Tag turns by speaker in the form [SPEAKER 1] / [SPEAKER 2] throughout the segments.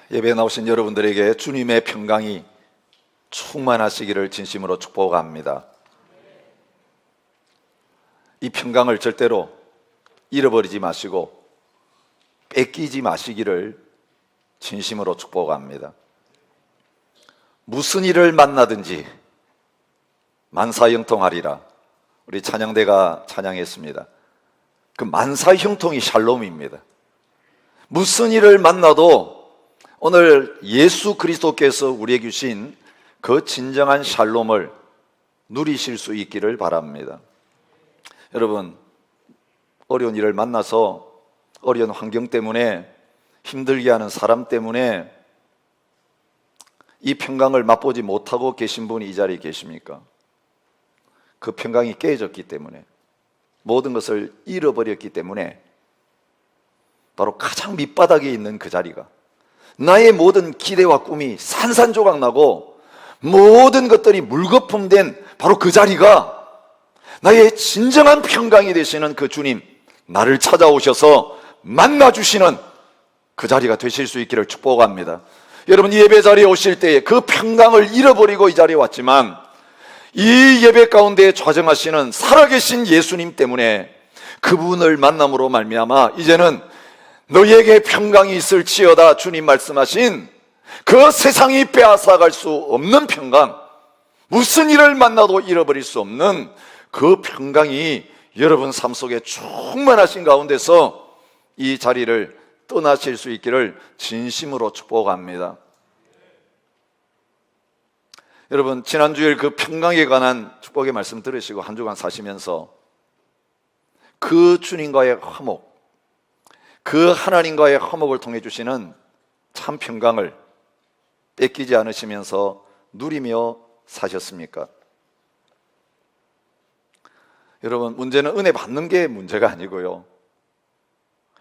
[SPEAKER 1] 예배에 나오신 여러분들에게 주님의 평강이 충만하시기를 진심으로 축복합니다. 이 평강을 절대로 잃어버리지 마시고 뺏기지 마시기를 진심으로 축복합니다. 무슨 일을 만나든지 만사형통하리라. 우리 찬양대가 찬양했습니다. 그 만사형통이 샬롬입니다. 무슨 일을 만나도 오늘 예수 그리스도께서 우리에게 주신 그 진정한 샬롬을 누리실 수 있기를 바랍니다. 여러분, 어려운 일을 만나서 어려운 환경 때문에 힘들게 하는 사람 때문에 이 평강을 맛보지 못하고 계신 분이 이 자리에 계십니까? 그 평강이 깨졌기 때문에, 모든 것을 잃어버렸기 때문에 바로 가장 밑바닥에 있는 그 자리가, 나의 모든 기대와 꿈이 산산조각나고 모든 것들이 물거품된 바로 그 자리가 나의 진정한 평강이 되시는 그 주님, 나를 찾아오셔서 만나주시는 그 자리가 되실 수 있기를 축복합니다. 여러분, 예배 자리에 오실 때에 그 평강을 잃어버리고 이 자리에 왔지만 이 예배 가운데 좌정하시는 살아계신 예수님 때문에 그분을 만남으로 말미암아 이제는 너희에게 평강이 있을지어다 주님 말씀하신 그 세상이 빼앗아갈 수 없는 평강, 무슨 일을 만나도 잃어버릴 수 없는 그 평강이 여러분 삶 속에 충만하신 가운데서 이 자리를 떠나실 수 있기를 진심으로 축복합니다. 여러분, 지난주에 그 평강에 관한 축복의 말씀 들으시고 한 주간 사시면서 그 주님과의 화목, 그 하나님과의 화목을 통해 주시는 참 평강을 뺏기지 않으시면서 누리며 사셨습니까? 여러분, 문제는 은혜 받는 게 문제가 아니고요,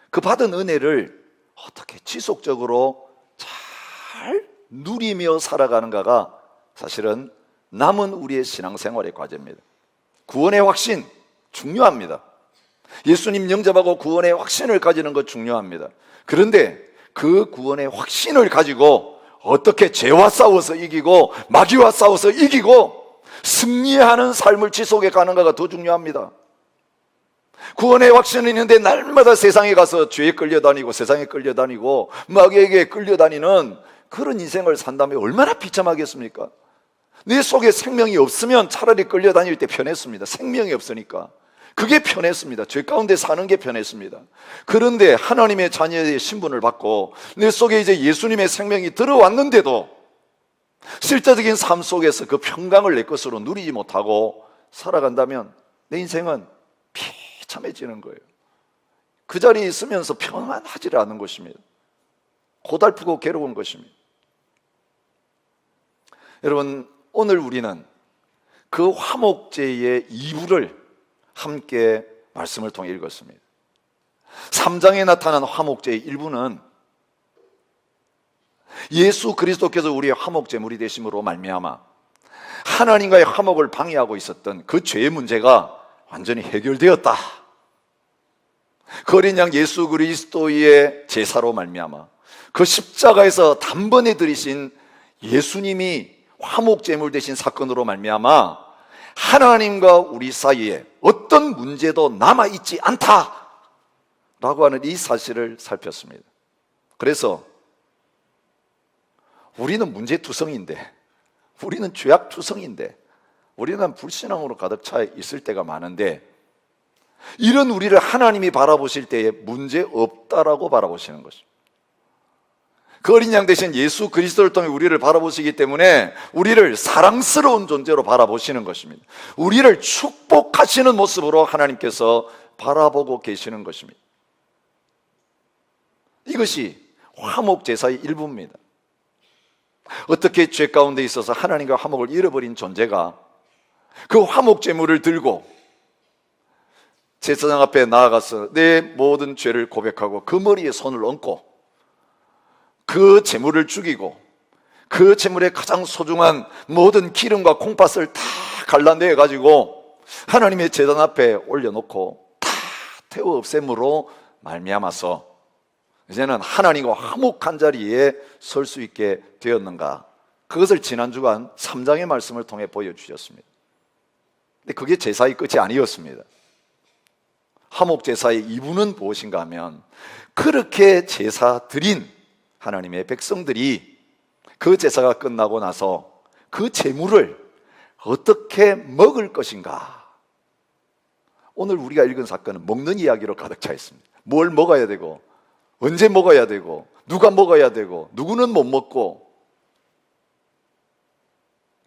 [SPEAKER 1] 그 받은 은혜를 어떻게 지속적으로 잘 누리며 살아가는가가 사실은 남은 우리의 신앙생활의 과제입니다. 구원의 확신 중요합니다. 예수님 영접하고 구원의 확신을 가지는 것 중요합니다. 그런데 그 구원의 확신을 가지고 어떻게 죄와 싸워서 이기고 마귀와 싸워서 이기고 승리하는 삶을 지속해 가는가가 더 중요합니다. 구원의 확신은 있는데 날마다 세상에 가서 죄에 끌려다니고 세상에 끌려다니고 마귀에게 끌려다니는 그런 인생을 산다면 얼마나 비참하겠습니까? 내 속에 생명이 없으면 차라리 끌려다닐 때 편했습니다. 생명이 없으니까 그게 편했습니다. 죄 가운데 사는 게 편했습니다. 그런데 하나님의 자녀의 신분을 받고 내 속에 이제 예수님의 생명이 들어왔는데도 실제적인 삶 속에서 그 평강을 내 것으로 누리지 못하고 살아간다면 내 인생은 비참해지는 거예요. 그 자리에 있으면서 평안하지 않은 것입니다. 고달프고 괴로운 것입니다. 여러분, 오늘 우리는 그 화목제의 2부를 함께 말씀을 통해 읽었습니다. 3장에 나타난 화목제의 1부는 예수 그리스도께서 우리의 화목제물이 되심으로 말미암아 하나님과의 화목을 방해하고 있었던 그 죄의 문제가 완전히 해결되었다. 그 어린 양 예수 그리스도의 제사로 말미암아 그 십자가에서 단번에 들이신 예수님이 화목제물 되신 사건으로 말미암아 하나님과 우리 사이에 어떤 문제도 남아있지 않다라고 하는 이 사실을 살폈습니다. 그래서 우리는 문제투성인데, 우리는 죄악투성인데, 우리는 불신앙으로 가득 차 있을 때가 많은데, 이런 우리를 하나님이 바라보실 때에 문제 없다라고 바라보시는 것입니다. 그 어린 양 대신 예수 그리스도를 통해 우리를 바라보시기 때문에 우리를 사랑스러운 존재로 바라보시는 것입니다. 우리를 축복하시는 모습으로 하나님께서 바라보고 계시는 것입니다. 이것이 화목제사의 일부입니다. 어떻게 죄 가운데 있어서 하나님과 화목을 잃어버린 존재가 그 화목제물을 들고 제사장 앞에 나아가서 내 모든 죄를 고백하고 그 머리에 손을 얹고 그 제물을 죽이고 그 제물의 가장 소중한 모든 기름과 콩팥을 다 갈라내 가지고 하나님의 제단 앞에 올려놓고 다 태워 없앰으로 말미암아서 이제는 하나님과 화목한 자리에 설 수 있게 되었는가? 그것을 지난 주간 3장의 말씀을 통해 보여주셨습니다. 근데 그게 제사의 끝이 아니었습니다. 화목 제사의 이유는 무엇인가 하면, 그렇게 제사 드린 하나님의 백성들이 그 제사가 끝나고 나서 그 제물을 어떻게 먹을 것인가? 오늘 우리가 읽은 사건은 먹는 이야기로 가득 차 있습니다. 뭘 먹어야 되고, 언제 먹어야 되고, 누가 먹어야 되고, 누구는 못 먹고,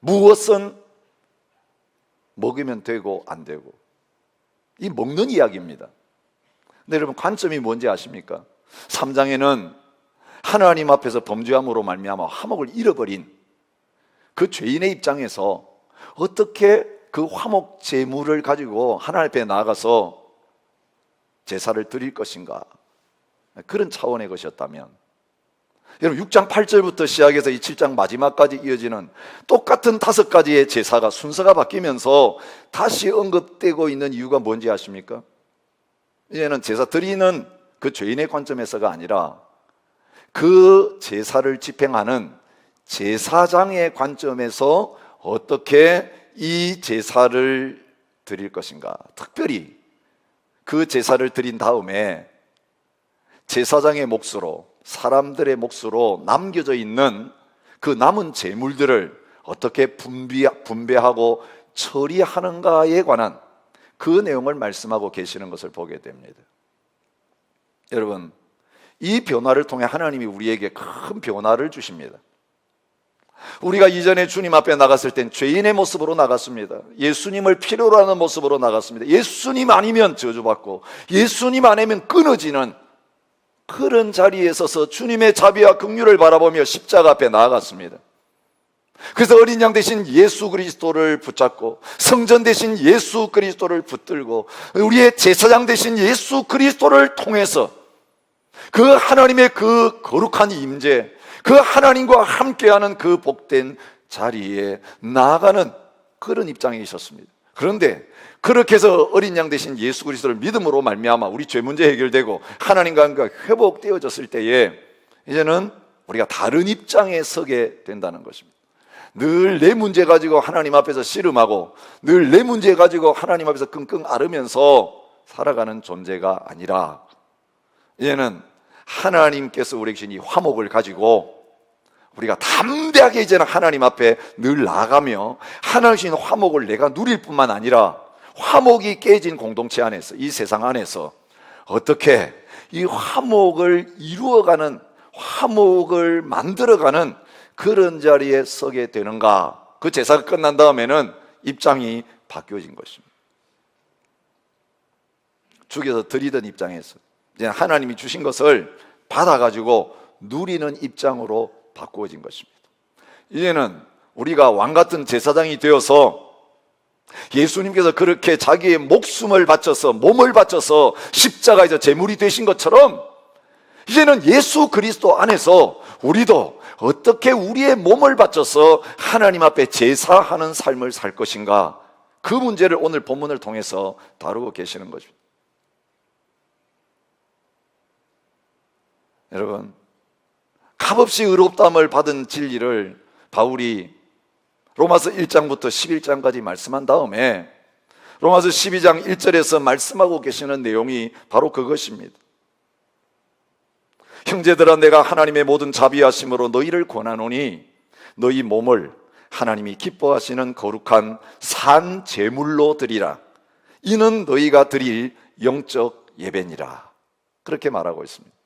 [SPEAKER 1] 무엇은 먹으면 되고 안 되고, 이 먹는 이야기입니다. 근데 여러분, 관점이 뭔지 아십니까? 3장에는 하나님 앞에서 범죄함으로 말미암아 화목을 잃어버린 그 죄인의 입장에서 어떻게 그 화목 제물을 가지고 하나님 앞에 나아가서 제사를 드릴 것인가, 그런 차원의 것이었다면, 여러분 6장 8절부터 시작해서 이 7장 마지막까지 이어지는 똑같은 5가지의 제사가 순서가 바뀌면서 다시 언급되고 있는 이유가 뭔지 아십니까? 이제는 제사 드리는 그 죄인의 관점에서가 아니라 그 제사를 집행하는 제사장의 관점에서 어떻게 이 제사를 드릴 것인가, 특별히 그 제사를 드린 다음에 제사장의 몫으로, 사람들의 몫으로 남겨져 있는 그 남은 제물들을 어떻게 분배하고 처리하는가에 관한 그 내용을 말씀하고 계시는 것을 보게 됩니다. 여러분, 이 변화를 통해 하나님이 우리에게 큰 변화를 주십니다. 우리가 이전에 주님 앞에 나갔을 땐 죄인의 모습으로 나갔습니다. 예수님을 필요로 하는 모습으로 나갔습니다. 예수님 아니면 저주받고, 예수님 아니면 끊어지는 그런 자리에 서서 주님의 자비와 긍휼을 바라보며 십자가 앞에 나아갔습니다. 그래서 어린 양 대신 예수 그리스도를 붙잡고, 성전 대신 예수 그리스도를 붙들고, 우리의 제사장 대신 예수 그리스도를 통해서 그 하나님의 그 거룩한 임재, 그 하나님과 함께하는 그 복된 자리에 나아가는 그런 입장에 있었습니다. 그런데 그렇게 해서 어린 양 대신 예수 그리스도를 믿음으로 말미암아 우리 죄 문제 해결되고 하나님과 함께 회복되어졌을 때에 이제는 우리가 다른 입장에 서게 된다는 것입니다. 늘 내 문제 가지고 하나님 앞에서 씨름하고, 늘 내 문제 가지고 하나님 앞에서 끙끙 앓으면서 살아가는 존재가 아니라, 이제는 하나님께서 우리에게 주신 이 화목을 가지고 우리가 담대하게 이제는 하나님 앞에 늘 나아가며 하나님 주신 화목을 내가 누릴 뿐만 아니라, 화목이 깨진 공동체 안에서, 이 세상 안에서 어떻게 이 화목을 이루어가는, 화목을 만들어가는 그런 자리에 서게 되는가. 그 제사가 끝난 다음에는 입장이 바뀌어진 것입니다. 죽여서 드리던 입장에서 이제 하나님이 주신 것을 받아가지고 누리는 입장으로 바꾸어진 것입니다. 이제는 우리가 왕같은 제사장이 되어서 예수님께서 그렇게 자기의 목숨을 바쳐서, 몸을 바쳐서 십자가에서 제물이 되신 것처럼, 이제는 예수 그리스도 안에서 우리도 어떻게 우리의 몸을 바쳐서 하나님 앞에 제사하는 삶을 살 것인가, 그 문제를 오늘 본문을 통해서 다루고 계시는 것입니다. 여러분, 값없이 의롭다함을 받은 진리를 바울이 로마서 1장부터 11장까지 말씀한 다음에 로마서 12장 1절에서 말씀하고 계시는 내용이 바로 그것입니다. 형제들아, 내가 하나님의 모든 자비하심으로 너희를 권하노니 너희 몸을 하나님이 기뻐하시는 거룩한 산 제물로 드리라. 이는 너희가 드릴 영적 예배니라. 그렇게 말하고 있습니다.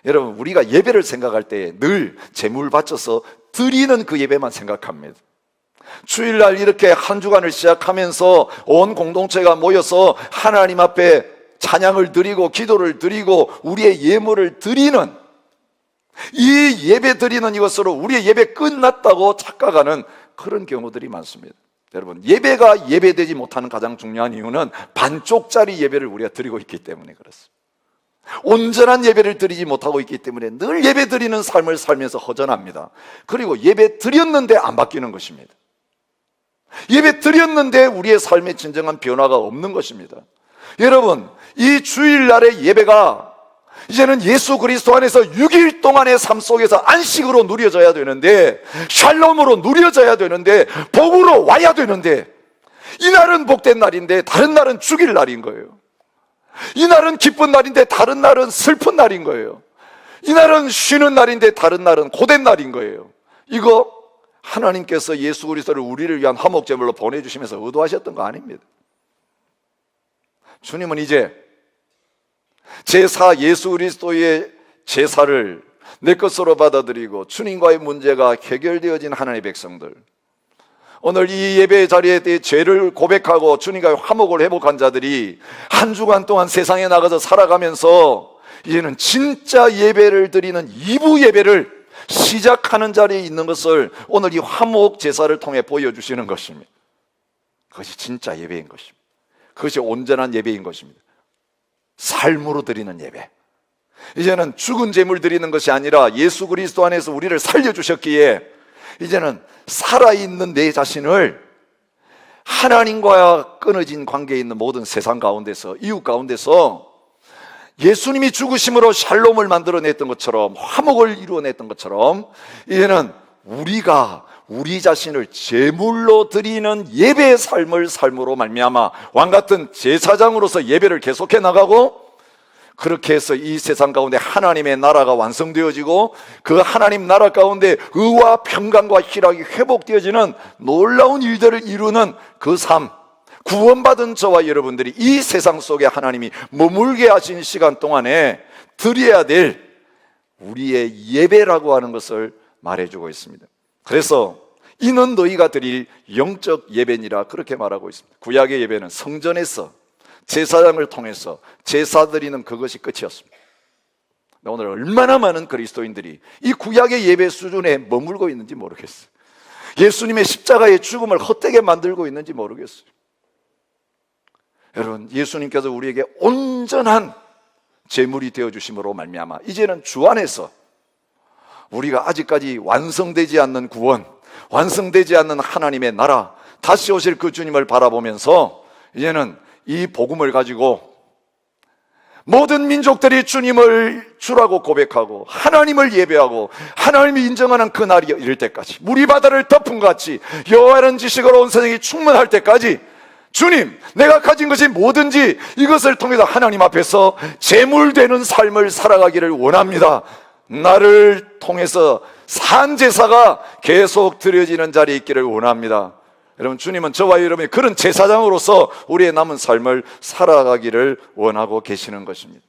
[SPEAKER 1] 여러분, 우리가 예배를 생각할 때 늘 제물 바쳐서 드리는 그 예배만 생각합니다. 주일날 이렇게 한 주간을 시작하면서 온 공동체가 모여서 하나님 앞에 찬양을 드리고 기도를 드리고 우리의 예물을 드리는, 이 예배 드리는 이것으로 우리의 예배 끝났다고 착각하는 그런 경우들이 많습니다. 여러분, 예배가 예배되지 못하는 가장 중요한 이유는 반쪽짜리 예배를 우리가 드리고 있기 때문에 그렇습니다. 온전한 예배를 드리지 못하고 있기 때문에 늘 예배 드리는 삶을 살면서 허전합니다. 그리고 예배 드렸는데 안 바뀌는 것입니다. 예배 드렸는데 우리의 삶에 진정한 변화가 없는 것입니다. 여러분, 이 주일날의 예배가 이제는 예수 그리스도 안에서 6일 동안의 삶 속에서 안식으로 누려져야 되는데, 샬롬으로 누려져야 되는데, 복으로 와야 되는데, 이날은 복된 날인데 다른 날은 죽일 날인 거예요. 이날은 기쁜 날인데 다른 날은 슬픈 날인 거예요. 이날은 쉬는 날인데 다른 날은 고된 날인 거예요. 이거 하나님께서 예수 그리스도를 우리를 위한 화목제물로 보내주시면서 의도하셨던 거 아닙니다. 주님은 이제 제사, 예수 그리스도의 제사를 내 것으로 받아들이고 주님과의 문제가 해결되어진 하나님의 백성들, 오늘 이 예배의 자리에 대해 죄를 고백하고 주님과의 화목을 회복한 자들이 한 주간 동안 세상에 나가서 살아가면서 이제는 진짜 예배를 드리는 2부 예배를 시작하는 자리에 있는 것을 오늘 이 화목 제사를 통해 보여주시는 것입니다. 그것이 진짜 예배인 것입니다. 그것이 온전한 예배인 것입니다. 삶으로 드리는 예배. 이제는 죽은 제물 드리는 것이 아니라 예수 그리스도 안에서 우리를 살려주셨기에 이제는 살아있는 내 자신을 하나님과 끊어진 관계에 있는 모든 세상 가운데서, 이웃 가운데서 예수님이 죽으심으로 샬롬을 만들어냈던 것처럼, 화목을 이루어냈던 것처럼 이제는 우리가 우리 자신을 제물로 드리는 예배의 삶을 삶으로 말미암아 왕같은 제사장으로서 예배를 계속해 나가고, 그렇게 해서 이 세상 가운데 하나님의 나라가 완성되어지고 그 하나님 나라 가운데 의와 평강과 희락이 회복되어지는 놀라운 일들을 이루는 그 삶, 구원받은 저와 여러분들이 이 세상 속에 하나님이 머물게 하신 시간 동안에 드려야 될 우리의 예배라고 하는 것을 말해주고 있습니다. 그래서 이는 너희가 드릴 영적 예배니라 그렇게 말하고 있습니다. 구약의 예배는 성전에서 제사장을 통해서 제사 드리는 그것이 끝이었습니다. 오늘 얼마나 많은 그리스도인들이 이 구약의 예배 수준에 머물고 있는지 모르겠어요. 예수님의 십자가의 죽음을 헛되게 만들고 있는지 모르겠어요. 여러분, 예수님께서 우리에게 온전한 제물이 되어주심으로 말미암아 이제는 주 안에서 우리가 아직까지 완성되지 않는 구원, 완성되지 않는 하나님의 나라, 다시 오실 그 주님을 바라보면서 이제는 이 복음을 가지고 모든 민족들이 주님을 주라고 고백하고 하나님을 예배하고 하나님이 인정하는 그 날이 이를 때까지, 물이 바다를 덮은 것 같이 여호와는 지식으로 온 세상이 충만할 때까지 주님, 내가 가진 것이 뭐든지 이것을 통해서 하나님 앞에서 제물되는 삶을 살아가기를 원합니다. 나를 통해서 산 제사가 계속 드려지는 자리에 있기를 원합니다. 여러분, 주님은 저와 여러분이 그런 제사장으로서 우리의 남은 삶을 살아가기를 원하고 계시는 것입니다.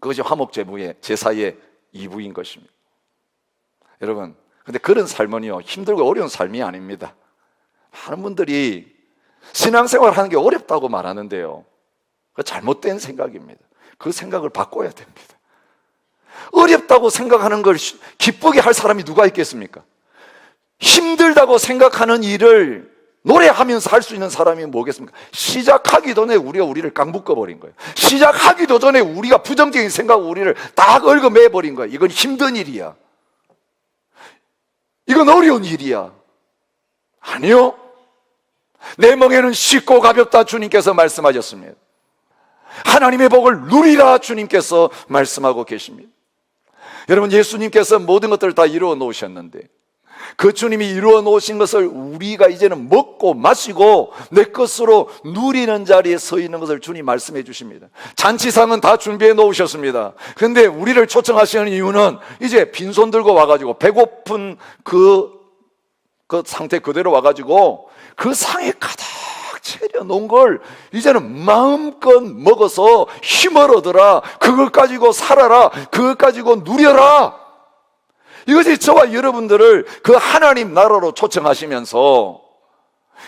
[SPEAKER 1] 그것이 화목제무의 제사의 이부인 것입니다. 여러분, 근데 그런 삶은요, 힘들고 어려운 삶이 아닙니다. 많은 분들이 신앙생활 하는 게 어렵다고 말하는데요, 그 잘못된 생각입니다. 그 생각을 바꿔야 됩니다. 어렵다고 생각하는 걸 기쁘게 할 사람이 누가 있겠습니까? 힘들다고 생각하는 일을 노래하면서 할 수 있는 사람이 뭐겠습니까? 시작하기 전에 우리를 깡붙어버린 거예요. 시작하기도 전에 우리가 부정적인 생각으로 우리를 딱 얽어매버린 거예요. 이건 힘든 일이야, 이건 어려운 일이야. 아니요, 내 멍에는 쉽고 가볍다 주님께서 말씀하셨습니다. 하나님의 복을 누리라 주님께서 말씀하고 계십니다. 여러분, 예수님께서 모든 것들을 다 이루어 놓으셨는데 그 주님이 이루어 놓으신 것을 우리가 이제는 먹고 마시고 내 것으로 누리는 자리에 서 있는 것을 주님 말씀해 주십니다. 잔치상은 다 준비해 놓으셨습니다. 그런데 우리를 초청하시는 이유는 이제 빈손 들고 와가지고 배고픈 그 상태 그대로 와가지고 그 상에 가득 차려놓은 걸 이제는 마음껏 먹어서 힘을 얻어라, 그걸 가지고 살아라, 그걸 가지고 누려라. 이것이 저와 여러분들을 그 하나님 나라로 초청하시면서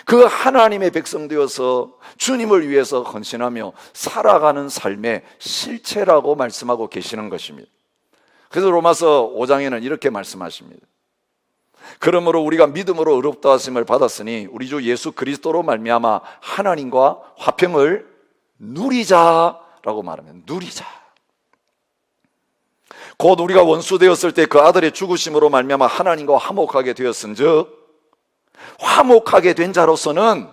[SPEAKER 1] 그 하나님의 백성 되어서 주님을 위해서 헌신하며 살아가는 삶의 실체라고 말씀하고 계시는 것입니다. 그래서 로마서 5장에는 이렇게 말씀하십니다. 그러므로 우리가 믿음으로 의롭다 하심을 받았으니 우리 주 예수 그리스도로 말미암아 하나님과 화평을 누리자라고 말하면, 누리자. 곧 우리가 원수 되었을 때 그 아들의 죽으심으로 말미암아 하나님과 화목하게 되었은즉 화목하게 된 자로서는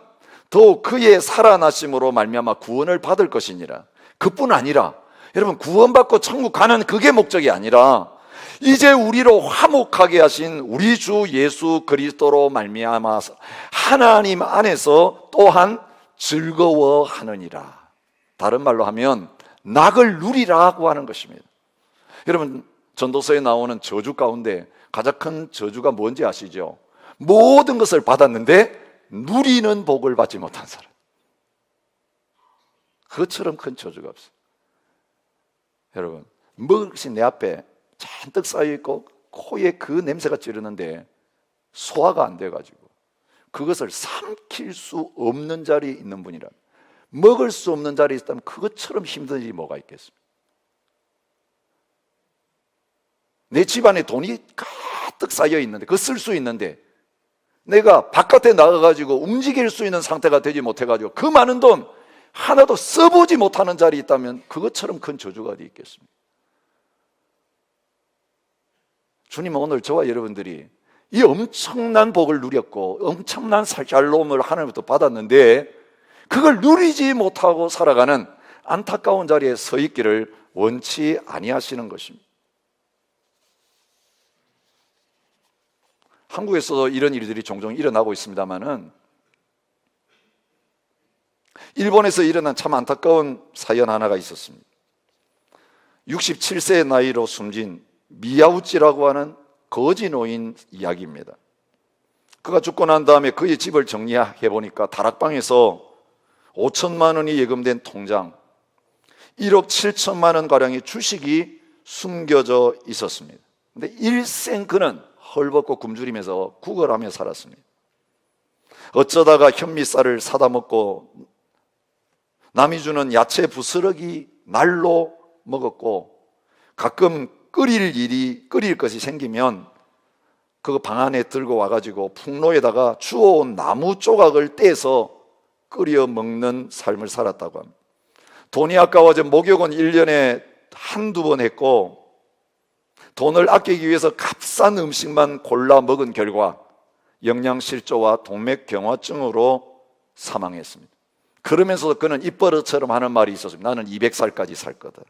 [SPEAKER 1] 더욱 그의 살아나심으로 말미암아 구원을 받을 것이니라. 그뿐 아니라 여러분, 구원받고 천국 가는 그게 목적이 아니라 이제 우리로 화목하게 하신 우리 주 예수 그리스도로 말미암아서 하나님 안에서 또한 즐거워하느니라. 다른 말로 하면 낙을 누리라고 하는 것입니다. 여러분, 전도서에 나오는 저주 가운데 가장 큰 저주가 뭔지 아시죠? 모든 것을 받았는데 누리는 복을 받지 못한 사람. 그것처럼 큰 저주가 없어요. 여러분, 먹을 것이 내 앞에 잔뜩 쌓여있고 코에 그 냄새가 찌르는데 소화가 안 돼가지고 그것을 삼킬 수 없는 자리에 있는 분이라, 먹을 수 없는 자리에 있다면 그것처럼 힘든 일이 뭐가 있겠습니까? 내 집안에 돈이 가득 쌓여 있는데, 그거 쓸 수 있는데 내가 바깥에 나가가지고 움직일 수 있는 상태가 되지 못해가지고 그 많은 돈 하나도 써보지 못하는 자리에 있다면 그것처럼 큰 저주가 어디 있겠습니까? 주님은 오늘 저와 여러분들이 이 엄청난 복을 누렸고 엄청난 샬롬을 하나님부터 받았는데 그걸 누리지 못하고 살아가는 안타까운 자리에 서 있기를 원치 아니하시는 것입니다. 한국에서도 이런 일들이 종종 일어나고 있습니다만은 일본에서 일어난 참 안타까운 사연 하나가 있었습니다. 67세의 나이로 숨진 미야우찌라고 하는 거지 노인 이야기입니다. 그가 죽고 난 다음에 그의 집을 정리해 보니까 다락방에서 5천만 원이 예금된 통장, 1억 7천만 원 가량의 주식이 숨겨져 있었습니다. 근데 일생 그는 헐벗고 굶주리면서 구걸하며 살았습니다. 어쩌다가 현미쌀을 사다 먹고 남이 주는 야채 부스러기 날로 먹었고, 가끔 끓일 것이 생기면 그거 방 안에 들고 와가지고 풍로에다가 주워온 나무 조각을 떼서 끓여 먹는 삶을 살았다고 합니다. 돈이 아까워져 목욕은 1년에 한두 번 했고 돈을 아끼기 위해서 값싼 음식만 골라 먹은 결과 영양실조와 동맥경화증으로 사망했습니다. 그러면서도 그는 입버릇처럼 하는 말이 있었습니다. 나는 200살까지 살 거다.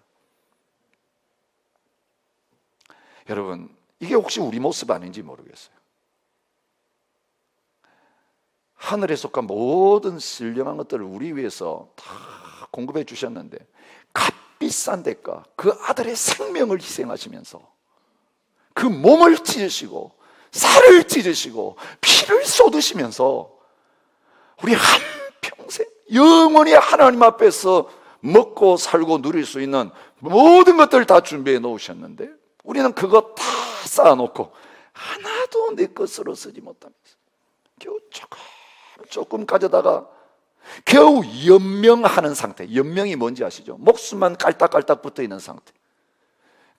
[SPEAKER 1] 여러분, 이게 혹시 우리 모습 아닌지 모르겠어요. 하늘에 속한 모든 신령한 것들을 우리 위해서 다 공급해 주셨는데 값비싼 대가, 그 아들의 생명을 희생하시면서 그 몸을 찢으시고 살을 찢으시고 피를 쏟으시면서 우리 한평생 영원히 하나님 앞에서 먹고 살고 누릴 수 있는 모든 것들을 다 준비해 놓으셨는데 우리는 그거 다 쌓아놓고 하나도 내 것으로 쓰지 못하면서 겨우 조금 가져다가 겨우 연명하는 상태. 연명이 뭔지 아시죠? 목숨만 깔딱깔딱 붙어있는 상태.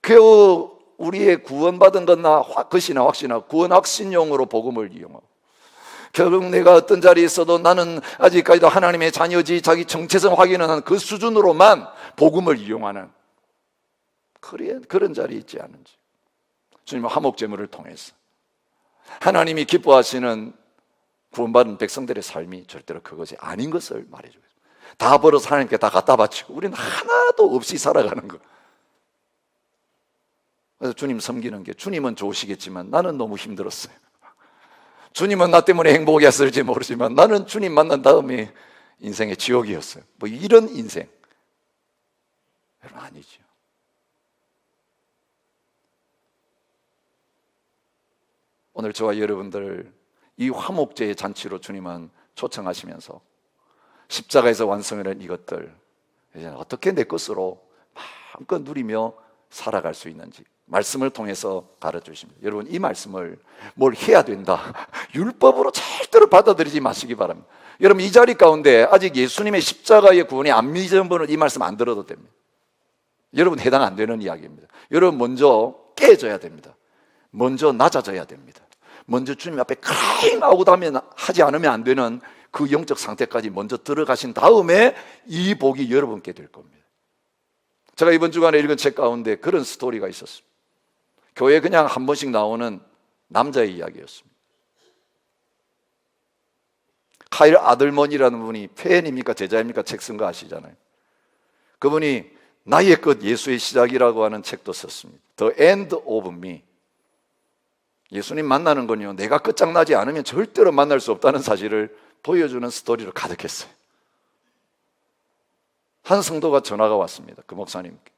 [SPEAKER 1] 겨우 우리의 구원받은 것이나 확신이나 구원 확신용으로 복음을 이용하고, 결국 내가 어떤 자리에 있어도 나는 아직까지도 하나님의 자녀지, 자기 정체성 확인하는 그 수준으로만 복음을 이용하는 그런 자리에 있지 않은지. 주님은 화목제물을 통해서 하나님이 기뻐하시는 구원받은 백성들의 삶이 절대로 그것이 아닌 것을 말해주고 있습니다. 다 벌어서 하나님께 다 갖다 바치고 우리는 하나도 없이 살아가는 것. 그래서 주님 섬기는 게, 주님은 좋으시겠지만 나는 너무 힘들었어요. 주님은 나 때문에 행복했을지 모르지만 나는 주님 만난 다음에 인생의 지옥이었어요. 뭐 이런 인생 여러분 아니죠. 오늘 저와 여러분들 이 화목제의 잔치로 주님은 초청하시면서 십자가에서 완성하는 이것들 이제 어떻게 내 것으로 마음껏 누리며 살아갈 수 있는지 말씀을 통해서 가르쳐주십니다. 여러분, 이 말씀을 뭘 해야 된다, 율법으로 절대로 받아들이지 마시기 바랍니다. 여러분, 이 자리 가운데 아직 예수님의 십자가의 구원이 안 믿은 분은 이 말씀 안 들어도 됩니다. 여러분 해당 안 되는 이야기입니다. 여러분 먼저 깨져야 됩니다. 먼저 낮아져야 됩니다. 먼저 주님 앞에 크라잉 아웃 하지 않으면 안 되는 그 영적 상태까지 먼저 들어가신 다음에 이 복이 여러분께 될 겁니다. 제가 이번 주간에 읽은 책 가운데 그런 스토리가 있었습니다. 교회에 그냥 한 번씩 나오는 남자의 이야기였습니다. 카일 아들먼이라는 분이 팬입니까 제자입니까 책 쓴 거 아시잖아요. 그분이 나의 끝 예수의 시작이라고 하는 책도 썼습니다. The End of Me. 예수님 만나는 건요, 내가 끝장나지 않으면 절대로 만날 수 없다는 사실을 보여주는 스토리로 가득했어요. 한 성도가 전화가 왔습니다. 그 목사님께.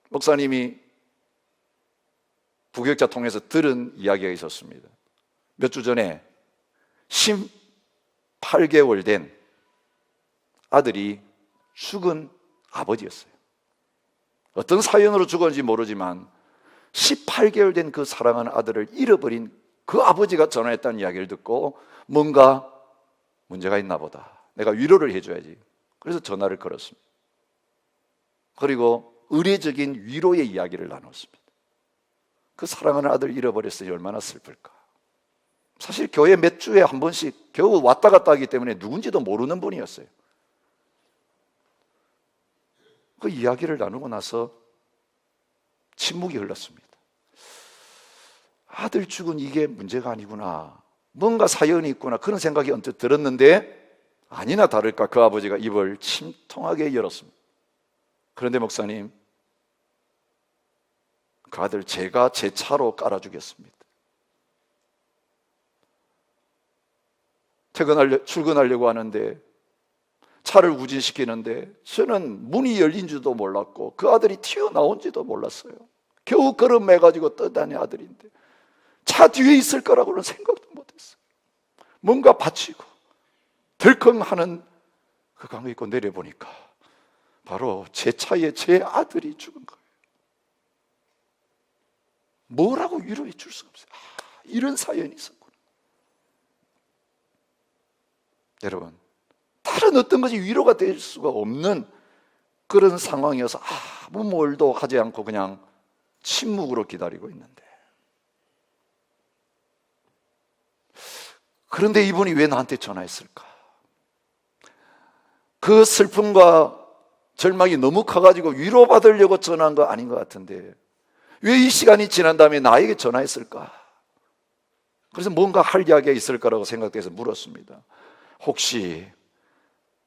[SPEAKER 1] 목사님이 부교육자 통해서 들은 이야기가 있었습니다. 몇 주 전에 18개월 된 아들이 죽은 아버지였어요. 어떤 사연으로 죽었는지 모르지만 18개월 된 그 사랑하는 아들을 잃어버린 그 아버지가 전화했다는 이야기를 듣고 뭔가 문제가 있나 보다, 내가 위로를 해줘야지. 그래서 전화를 걸었습니다. 그리고 의례적인 위로의 이야기를 나눴습니다. 그 사랑하는 아들 잃어버렸으니 얼마나 슬플까. 사실 교회 몇 주에 한 번씩 겨우 왔다 갔다 하기 때문에 누군지도 모르는 분이었어요. 그 이야기를 나누고 나서 침묵이 흘렀습니다. 아들 죽은 이게 문제가 아니구나, 뭔가 사연이 있구나, 그런 생각이 언뜻 들었는데 아니나 다를까 그 아버지가 입을 침통하게 열었습니다. 그런데 목사님, 그 아들 제가 제 차로 깔아주겠습니다. 출근하려고 하는데 차를 우진시키는데 저는 문이 열린 줄도 몰랐고 그 아들이 튀어나온지도 몰랐어요. 겨우 걸음매가지고 떠다니는 아들인데 차 뒤에 있을 거라고는 생각도 못했어요. 뭔가 받치고 덜컹하는 그 강을 입고 내려보니까 바로 제 차에 제 아들이 죽은 거예요. 뭐라고 위로해 줄 수가 없어요. 이런 사연이 있었구나. 여러분, 다른 어떤 것이 위로가 될 수가 없는 그런 상황이어서 아무 말도 하지 않고 그냥 침묵으로 기다리고 있는데, 그런데 이분이 왜 나한테 전화했을까? 그 슬픔과 절망이 너무 커가지고 위로받으려고 전화한 거 아닌 것 같은데 왜 이 시간이 지난 다음에 나에게 전화했을까? 그래서 뭔가 할 이야기가 있을 거라고 생각돼서 물었습니다. 혹시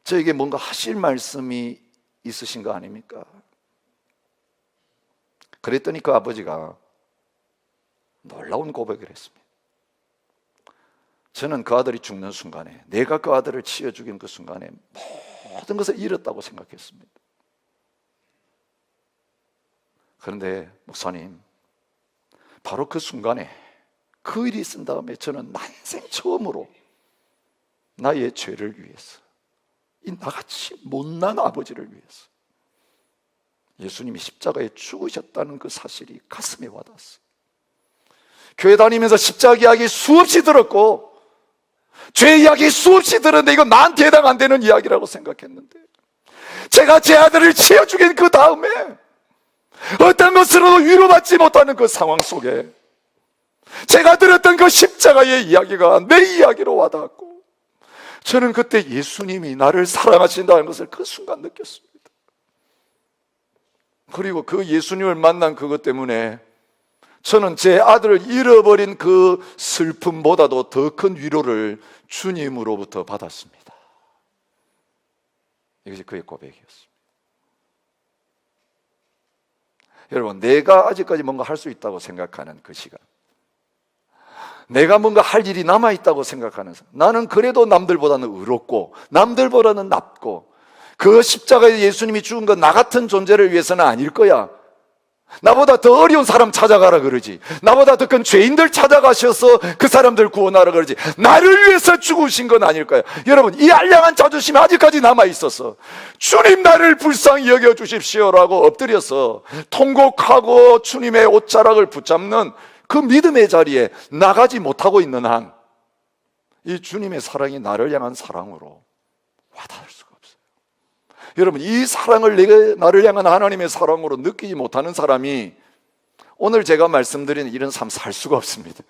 [SPEAKER 1] 저에게 뭔가 하실 말씀이 있으신 거 아닙니까? 그랬더니 그 아버지가 놀라운 고백을 했습니다. 저는 그 아들이 죽는 순간에, 내가 그 아들을 치어 죽인 그 순간에 모든 것을 잃었다고 생각했습니다. 그런데 목사님, 바로 그 순간에 그 일이 있은 다음에 저는 난생 처음으로 나의 죄를 위해서, 이 나같이 못난 아버지를 위해서 예수님이 십자가에 죽으셨다는 그 사실이 가슴에 와닿았어요. 교회 다니면서 십자가 이야기 수없이 들었고 죄 이야기 수없이 들었는데 이건 나한테 해당 안 되는 이야기라고 생각했는데, 제가 제 아들을 치어 죽인 그 다음에 어떤 것으로도 위로받지 못하는 그 상황 속에 제가 들었던 그 십자가의 이야기가 내 이야기로 와닿았고, 저는 그때 예수님이 나를 사랑하신다는 것을 그 순간 느꼈습니다. 그리고 그 예수님을 만난 그것 때문에 저는 제 아들을 잃어버린 그 슬픔보다도 더 큰 위로를 주님으로부터 받았습니다. 이것이 그의 고백이었습니다. 여러분, 내가 아직까지 뭔가 할 수 있다고 생각하는 그 시간, 내가 뭔가 할 일이 남아있다고 생각하는 사람, 나는 그래도 남들보다는 의롭고 남들보다는 낫고 그 십자가에 예수님이 죽은 건 나 같은 존재를 위해서는 아닐 거야, 나보다 더 어려운 사람 찾아가라 그러지, 나보다 더 큰 죄인들 찾아가셔서 그 사람들 구원하라 그러지, 나를 위해서 죽으신 건 아닐 거야. 여러분, 이 알량한 자존심이 아직까지 남아있어서 주님 나를 불쌍히 여겨주십시오라고 엎드려서 통곡하고 주님의 옷자락을 붙잡는 그 믿음의 자리에 나가지 못하고 있는 한 이 주님의 사랑이 나를 향한 사랑으로 와닿을 수가 없어요. 여러분, 이 사랑을 나를 향한 하나님의 사랑으로 느끼지 못하는 사람이 오늘 제가 말씀드리는 이런 삶 살 수가 없습니다.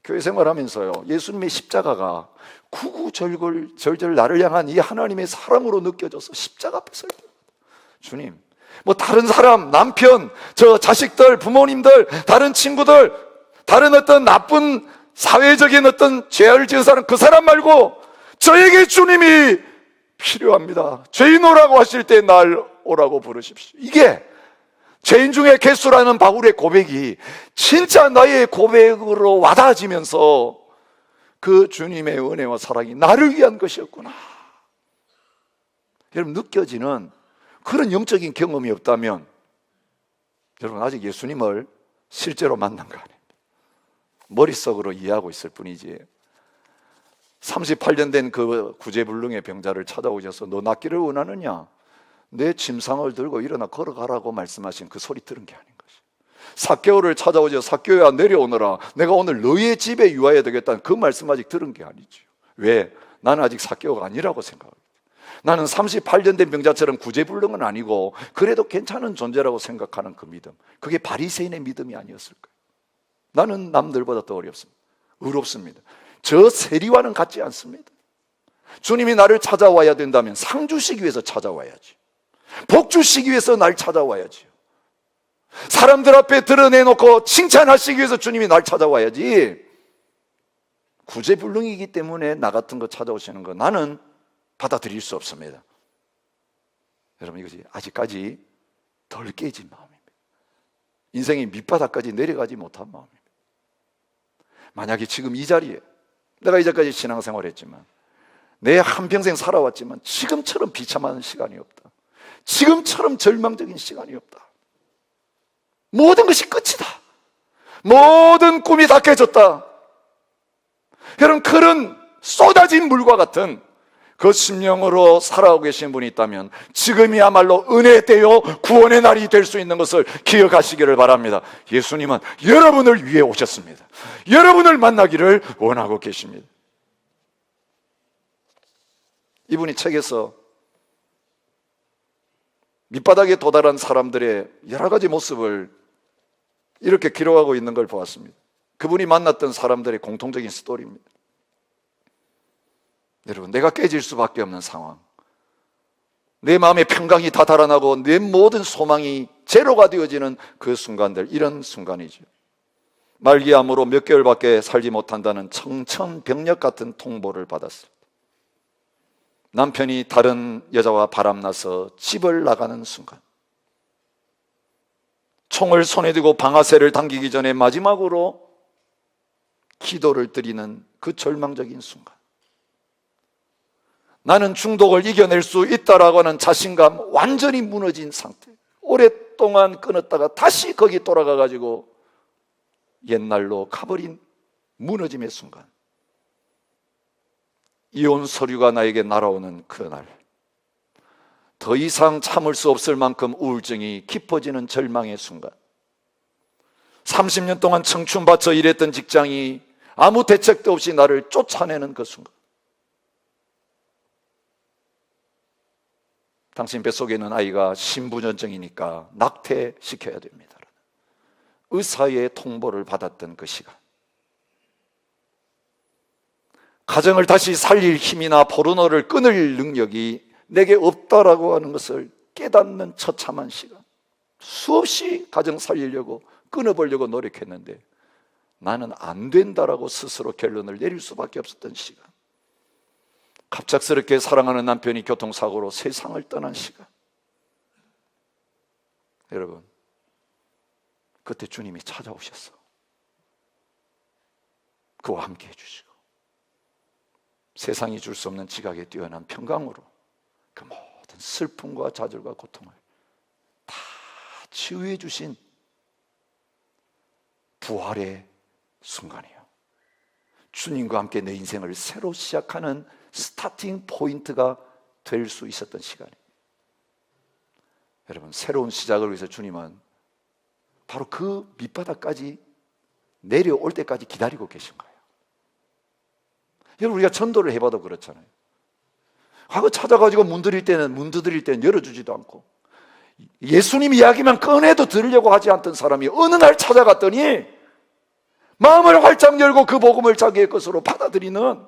[SPEAKER 1] 교회 생활하면서요, 예수님의 십자가가 구구절절 나를 향한 이 하나님의 사랑으로 느껴져서 십자가 앞에 설 때, 주님, 뭐 다른 사람, 남편, 저 자식들, 부모님들, 다른 친구들, 다른 어떤 나쁜 사회적인 어떤 죄를 지은 사람, 그 사람 말고 저에게 주님이 필요합니다. 죄인 오라고 하실 때 날 오라고 부르십시오. 이게 죄인 중에 개수라는 바울의 고백이 진짜 나의 고백으로 와닿아지면서 그 주님의 은혜와 사랑이 나를 위한 것이었구나. 여러분, 느껴지는 그런 영적인 경험이 없다면 여러분 아직 예수님을 실제로 만난 거 아닙니다. 머릿속으로 이해하고 있을 뿐이지. 38년 된 그 구제불능의 병자를 찾아오셔서 너 낫기를 원하느냐? 내 침상을 들고 일어나 걸어가라고 말씀하신 그 소리 들은 게 아닌 것이. 삭개오를 찾아오셔서 삭개오야 내려오너라, 내가 오늘 너희의 집에 유하여야 되겠다는 그 말씀 아직 들은 게 아니죠. 왜? 나는 아직 삭개오가 아니라고 생각합니다. 나는 38년 된 병자처럼 구제불능은 아니고 그래도 괜찮은 존재라고 생각하는 그 믿음, 그게 바리새인의 믿음이 아니었을까요? 나는 남들보다 더 어렵습니다. 의롭습니다. 저 세리와는 같지 않습니다. 주님이 나를 찾아와야 된다면 상 주시기 위해서 찾아와야지, 복 주시기 위해서 날 찾아와야지, 사람들 앞에 드러내놓고 칭찬하시기 위해서 주님이 날 찾아와야지. 구제불능이기 때문에 나 같은 거 찾아오시는 거 나는 받아들일 수 없습니다. 여러분, 이것이 아직까지 덜 깨진 마음입니다. 인생의 밑바닥까지 내려가지 못한 마음입니다. 만약에 지금 이 자리에 내가 이제까지 신앙생활을 했지만, 내 한평생 살아왔지만 지금처럼 비참한 시간이 없다, 지금처럼 절망적인 시간이 없다, 모든 것이 끝이다, 모든 꿈이 다 깨졌다, 여러분, 그런 쏟아진 물과 같은 그 심령으로 살아오고 계신 분이 있다면 지금이야말로 은혜의 때요 구원의 날이 될 수 있는 것을 기억하시기를 바랍니다. 예수님은 여러분을 위해 오셨습니다. 여러분을 만나기를 원하고 계십니다. 이분이 책에서 밑바닥에 도달한 사람들의 여러 가지 모습을 이렇게 기록하고 있는 걸 보았습니다. 그분이 만났던 사람들의 공통적인 스토리입니다. 여러분, 내가 깨질 수밖에 없는 상황, 내 마음의 평강이 다 달아나고 내 모든 소망이 제로가 되어지는 그 순간들, 이런 순간이죠. 말기암으로 몇 개월밖에 살지 못한다는 청천벽력 같은 통보를 받았을 때, 남편이 다른 여자와 바람나서 집을 나가는 순간, 총을 손에 들고 방아쇠를 당기기 전에 마지막으로 기도를 드리는 그 절망적인 순간, 나는 중독을 이겨낼 수 있다라고 하는 자신감 완전히 무너진 상태, 오랫동안 끊었다가 다시 거기 돌아가가지고 옛날로 가버린 무너짐의 순간, 이혼 서류가 나에게 날아오는 그날, 더 이상 참을 수 없을 만큼 우울증이 깊어지는 절망의 순간, 30년 동안 청춘 바쳐 일했던 직장이 아무 대책도 없이 나를 쫓아내는 그 순간, 당신 뱃속에 있는 아이가 신부전증이니까 낙태시켜야 됩니다, 의사의 통보를 받았던 그 시간, 가정을 다시 살릴 힘이나 포르노를 끊을 능력이 내게 없다라고 하는 것을 깨닫는 처참한 시간, 수없이 가정 살리려고 끊어보려고 노력했는데 나는 안 된다라고 스스로 결론을 내릴 수밖에 없었던 시간, 갑작스럽게 사랑하는 남편이 교통사고로 세상을 떠난 시간, 여러분, 그때 주님이 찾아오셨어. 그와 함께 해주시고 세상이 줄 수 없는 지각에 뛰어난 평강으로 그 모든 슬픔과 좌절과 고통을 다 치유해 주신 부활의 순간이에요. 주님과 함께 내 인생을 새로 시작하는 스타팅 포인트가 될 수 있었던 시간이에요. 여러분, 새로운 시작을 위해서 주님은 바로 그 밑바닥까지 내려올 때까지 기다리고 계신 거예요. 여러분, 우리가 전도를 해봐도 그렇잖아요. 과거 찾아가지고 문 두드릴 때는 열어주지도 않고, 예수님 이야기만 꺼내도 들으려고 하지 않던 사람이 어느 날 찾아갔더니 마음을 활짝 열고 그 복음을 자기의 것으로 받아들이는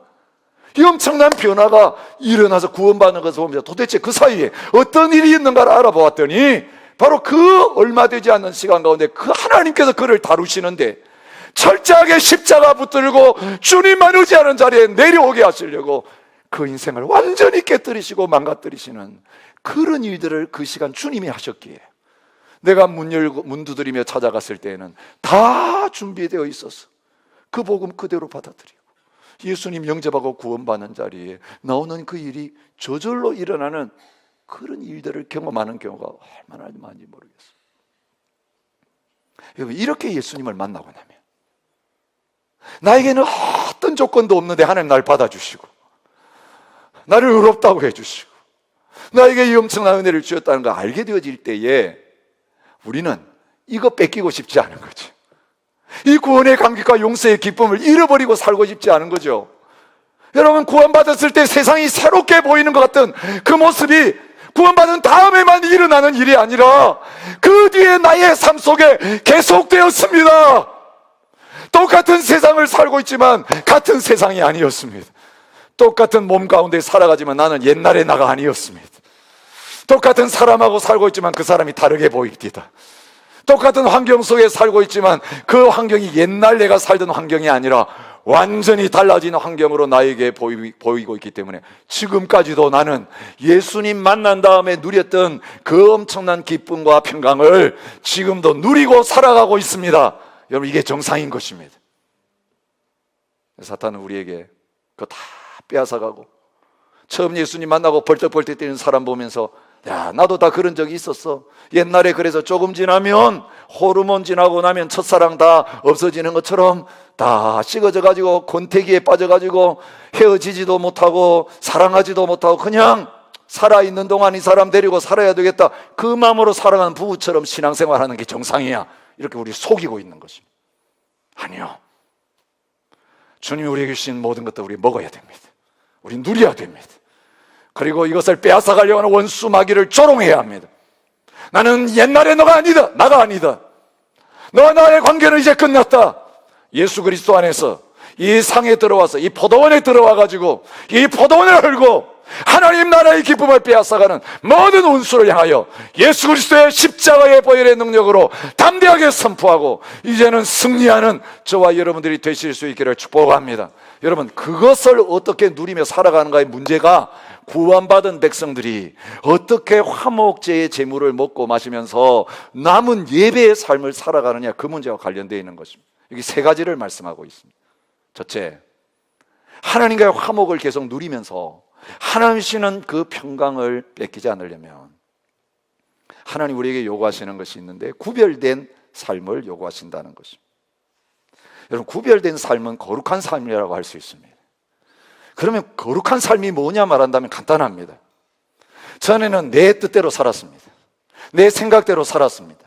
[SPEAKER 1] 이 엄청난 변화가 일어나서 구원받는 것을 보면서 도대체 그 사이에 어떤 일이 있는가를 알아보았더니 바로 그 얼마 되지 않는 시간 가운데 그 하나님께서 그를 다루시는데 철저하게 십자가 붙들고 주님만 의지하는 자리에 내려오게 하시려고 그 인생을 완전히 깨뜨리시고 망가뜨리시는 그런 일들을 그 시간 주님이 하셨기에 내가 문 두드리며 찾아갔을 때에는 다 준비되어 있어서 그 복음 그대로 받아들이고 예수님 영접하고 구원받는 자리에 나오는 그 일이 저절로 일어나는 그런 일들을 경험하는 경우가 얼마나 많은지 모르겠어요. 여러분, 이렇게 예수님을 만나고 나면 나에게는 어떤 조건도 없는데 하나님 날 받아주시고 나를 의롭다고 해주시고 나에게 이 엄청난 은혜를 주셨다는 걸 알게 되어질 때에 우리는 이거 뺏기고 싶지 않은 거죠. 이 구원의 감격과 용서의 기쁨을 잃어버리고 살고 싶지 않은 거죠. 여러분, 구원받았을 때 세상이 새롭게 보이는 것 같은 그 모습이 구원받은 다음에만 일어나는 일이 아니라 그 뒤에 나의 삶 속에 계속되었습니다. 똑같은 세상을 살고 있지만 같은 세상이 아니었습니다. 똑같은 몸 가운데 살아가지만 나는 옛날의 나가 아니었습니다. 똑같은 사람하고 살고 있지만 그 사람이 다르게 보입니다. 똑같은 환경 속에 살고 있지만 그 환경이 옛날 내가 살던 환경이 아니라 완전히 달라진 환경으로 나에게 보이고 있기 때문에 지금까지도 나는 예수님 만난 다음에 누렸던 그 엄청난 기쁨과 평강을 지금도 누리고 살아가고 있습니다. 여러분, 이게 정상인 것입니다. 사탄은 우리에게 그거 다 빼앗아가고 처음 예수님 만나고 벌떡벌떡 뛰는 사람 보면서 야, 나도 다 그런 적이 있었어. 옛날에 그래서 조금 지나면 호르몬 지나고 나면 첫사랑 다 없어지는 것처럼 다 식어져 가지고 권태기에 빠져 가지고 헤어지지도 못하고 사랑하지도 못하고 그냥 살아있는 동안 이 사람 데리고 살아야 되겠다, 그 마음으로 살아가는 부부처럼 신앙생활하는 게 정상이야, 이렇게 우리 속이고 있는 것입니다. 아니요, 주님이 우리에게 주신 모든 것도 우리 먹어야 됩니다. 우리 누려야 됩니다. 그리고 이것을 빼앗아가려고 하는 원수 마귀를 조롱해야 합니다. 나는 옛날의 너가 아니다, 나가 아니다. 너와 나의 관계는 이제 끝났다. 예수 그리스도 안에서 이 상에 들어와서 이 포도원에 들어와가지고 이 포도원을 헐고 하나님 나라의 기쁨을 빼앗아가는 모든 원수를 향하여 예수 그리스도의 십자가의 보혈의 능력으로 담대하게 선포하고 이제는 승리하는 저와 여러분들이 되실 수 있기를 축복합니다. 여러분, 그것을 어떻게 누리며 살아가는가의 문제가 구원받은 백성들이 어떻게 화목제의 제물을 먹고 마시면서 남은 예배의 삶을 살아가느냐, 그 문제와 관련되어 있는 것입니다. 여기 세 가지를 말씀하고 있습니다. 첫째, 하나님과의 화목을 계속 누리면서 하나님 주시는 그 평강을 뺏기지 않으려면 하나님 우리에게 요구하시는 것이 있는데 구별된 삶을 요구하신다는 것입니다. 여러분, 구별된 삶은 거룩한 삶이라고 할 수 있습니다. 그러면 거룩한 삶이 뭐냐 말한다면 간단합니다. 전에는 내 뜻대로 살았습니다. 내 생각대로 살았습니다.